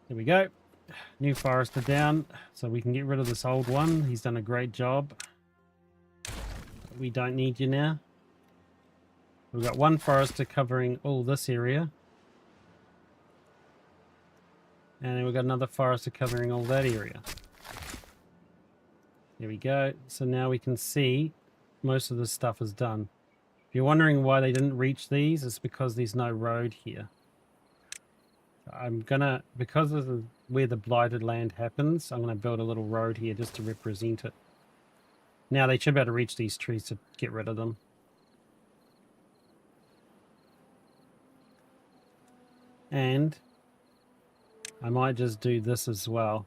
There we go. New forester down, so we can get rid of this old one. He's done a great job. We don't need you now. We've got one forester covering all this area. And then we've got another forester covering all that area. There we go. So now we can see most of this stuff is done. If you're wondering why they didn't reach these, it's because there's no road here. I'm gonna, because this is where the blighted land happens, I'm gonna build a little road here just to represent it. Now they should be able to reach these trees to get rid of them. And I might just do this as well.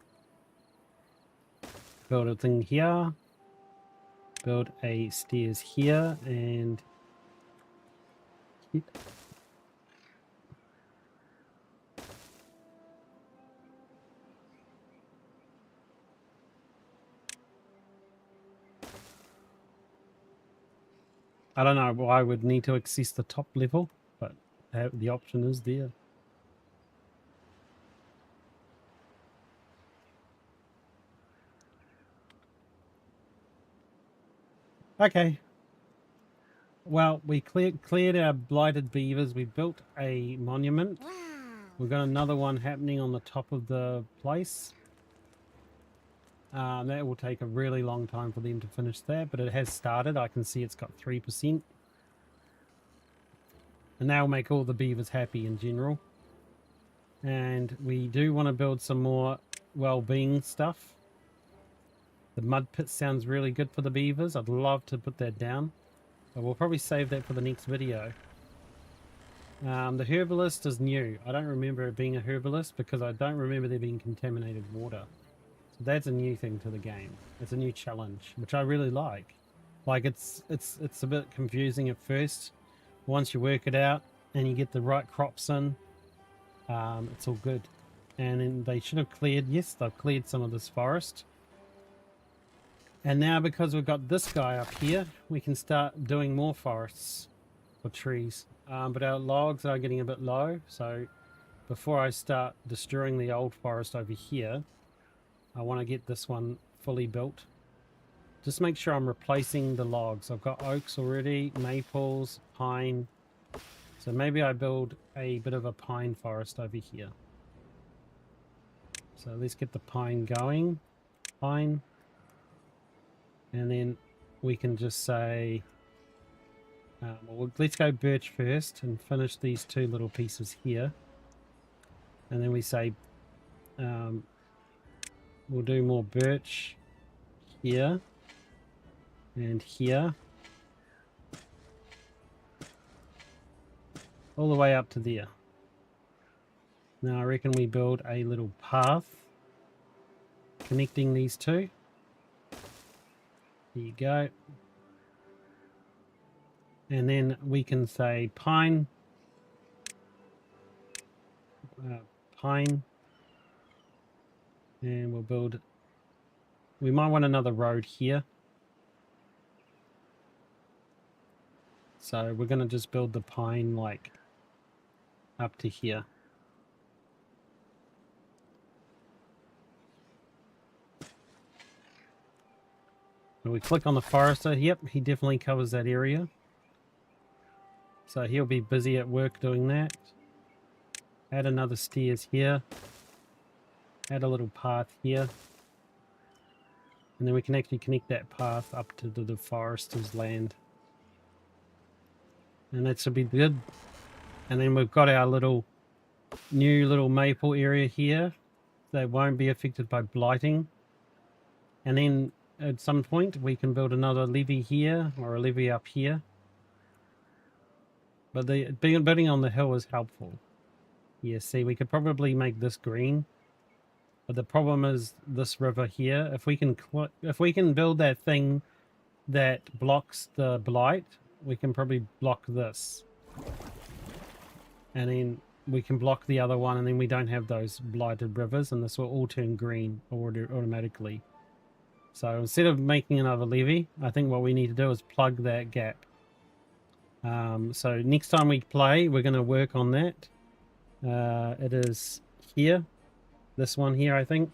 Build a thing here. Build a stairs here and... I don't know why I would need to access the top level, but the option is there. Okay. Well, we cleared our blighted beavers. We built a monument. Wow. We've got another one happening on the top of the place. That will take a really long time for them to finish that, but it has started. I can see it's got 3%. And that will make all the beavers happy in general. And we do want to build some more well-being stuff. The mud pit sounds really good for the beavers. I'd love to put that down. But we'll probably save that for the next video. The herbalist is new. I don't remember it being a herbalist because I don't remember there being contaminated water. So that's a new thing to the game. It's a new challenge, which I really like. Like it's a bit confusing at first. Once you work it out and you get the right crops in, it's all good. And then they should have cleared, yes, they've cleared some of this forest. And now because we've got this guy up here, we can start doing more forests for trees. But our logs are getting a bit low, so before I start destroying the old forest over here, I want to get this one fully built. Just make sure I'm replacing the logs. I've got oaks already, maples, pine. So maybe I build a bit of a pine forest over here. So let's get the pine going. Pine. And then we can just say, well, let's go birch first and finish these two little pieces here. And then we say, we'll do more birch here and here. All the way up to there. Now I reckon we build a little path connecting these two. There you go. And then we can say pine. Pine. And we'll build... We might want another road here. So we're going to just build the pine like up to here. When we click on the forester, yep, he definitely covers that area. So he'll be busy at work doing that. Add another stairs here. Add a little path here. And then we can actually connect that path up to the forester's land. And that should be good. And then we've got our new little maple area here that won't be affected by blighting. And then at some point we can build another levee here or a levee up here. But the building on the hill is helpful. Yeah, see, we could probably make this green. But the problem is this river here. If we can build that thing that blocks the blight, we can probably block this. And then we can block the other one, and then we don't have those blighted rivers, and this will all turn green automatically. So instead of making another levee, I think what we need to do is plug that gap. So next time we play, we're going to work on that. It is here. This one here, I think.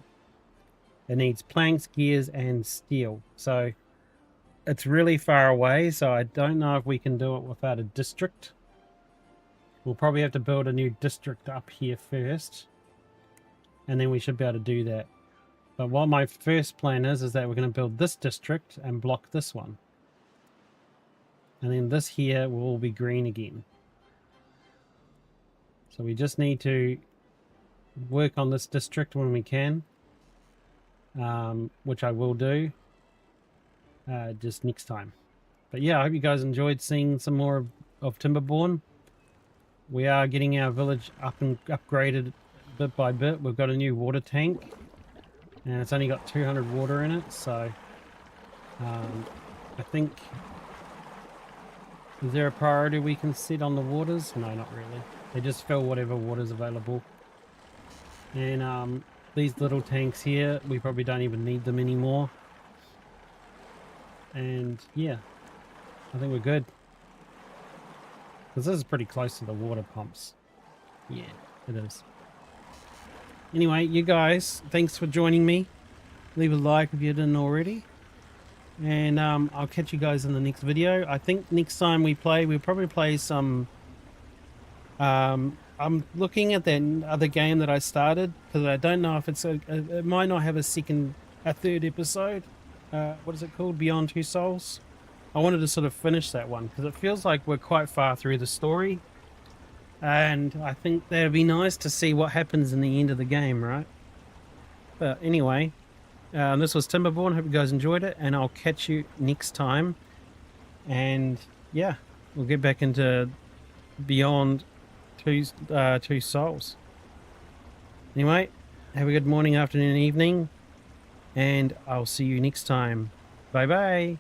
It needs planks, gears, and steel. So it's really far away, so I don't know if we can do it without a district. We'll probably have to build a new district up here first. And then we should be able to do that. But what my first plan is that we're going to build this district and block this one. And then this here will all be green again. So we just need to work on this district when we can. Which I will do. Just next time. But yeah, I hope you guys enjoyed seeing some more of Timberborn. We are getting our village up and upgraded bit by bit. We've got a new water tank. And it's only got 200 water in it, so I think... Is there a priority we can set on the waters? No, not really. They just fill whatever water's available. And these little tanks here, we probably don't even need them anymore. And yeah, I think we're good. Because this is pretty close to the water pumps. Yeah, it is. Anyway, you guys, thanks for joining me. Leave a like if you didn't already. And I'll catch you guys in the next video. I think next time we play, we'll probably play some... I'm looking at that other game that I started, because I don't know if it's it might not have a third episode. What is it called? Beyond Two Souls? I wanted to sort of finish that one, because it feels like we're quite far through the story. And I think that'd be nice to see what happens in the end of the game, right? But anyway, this was Timberborn. Hope you guys enjoyed it, and I'll catch you next time. And yeah, we'll get back into Beyond Two Souls. Anyway, have a good morning, afternoon, evening, and I'll see you next time. Bye bye.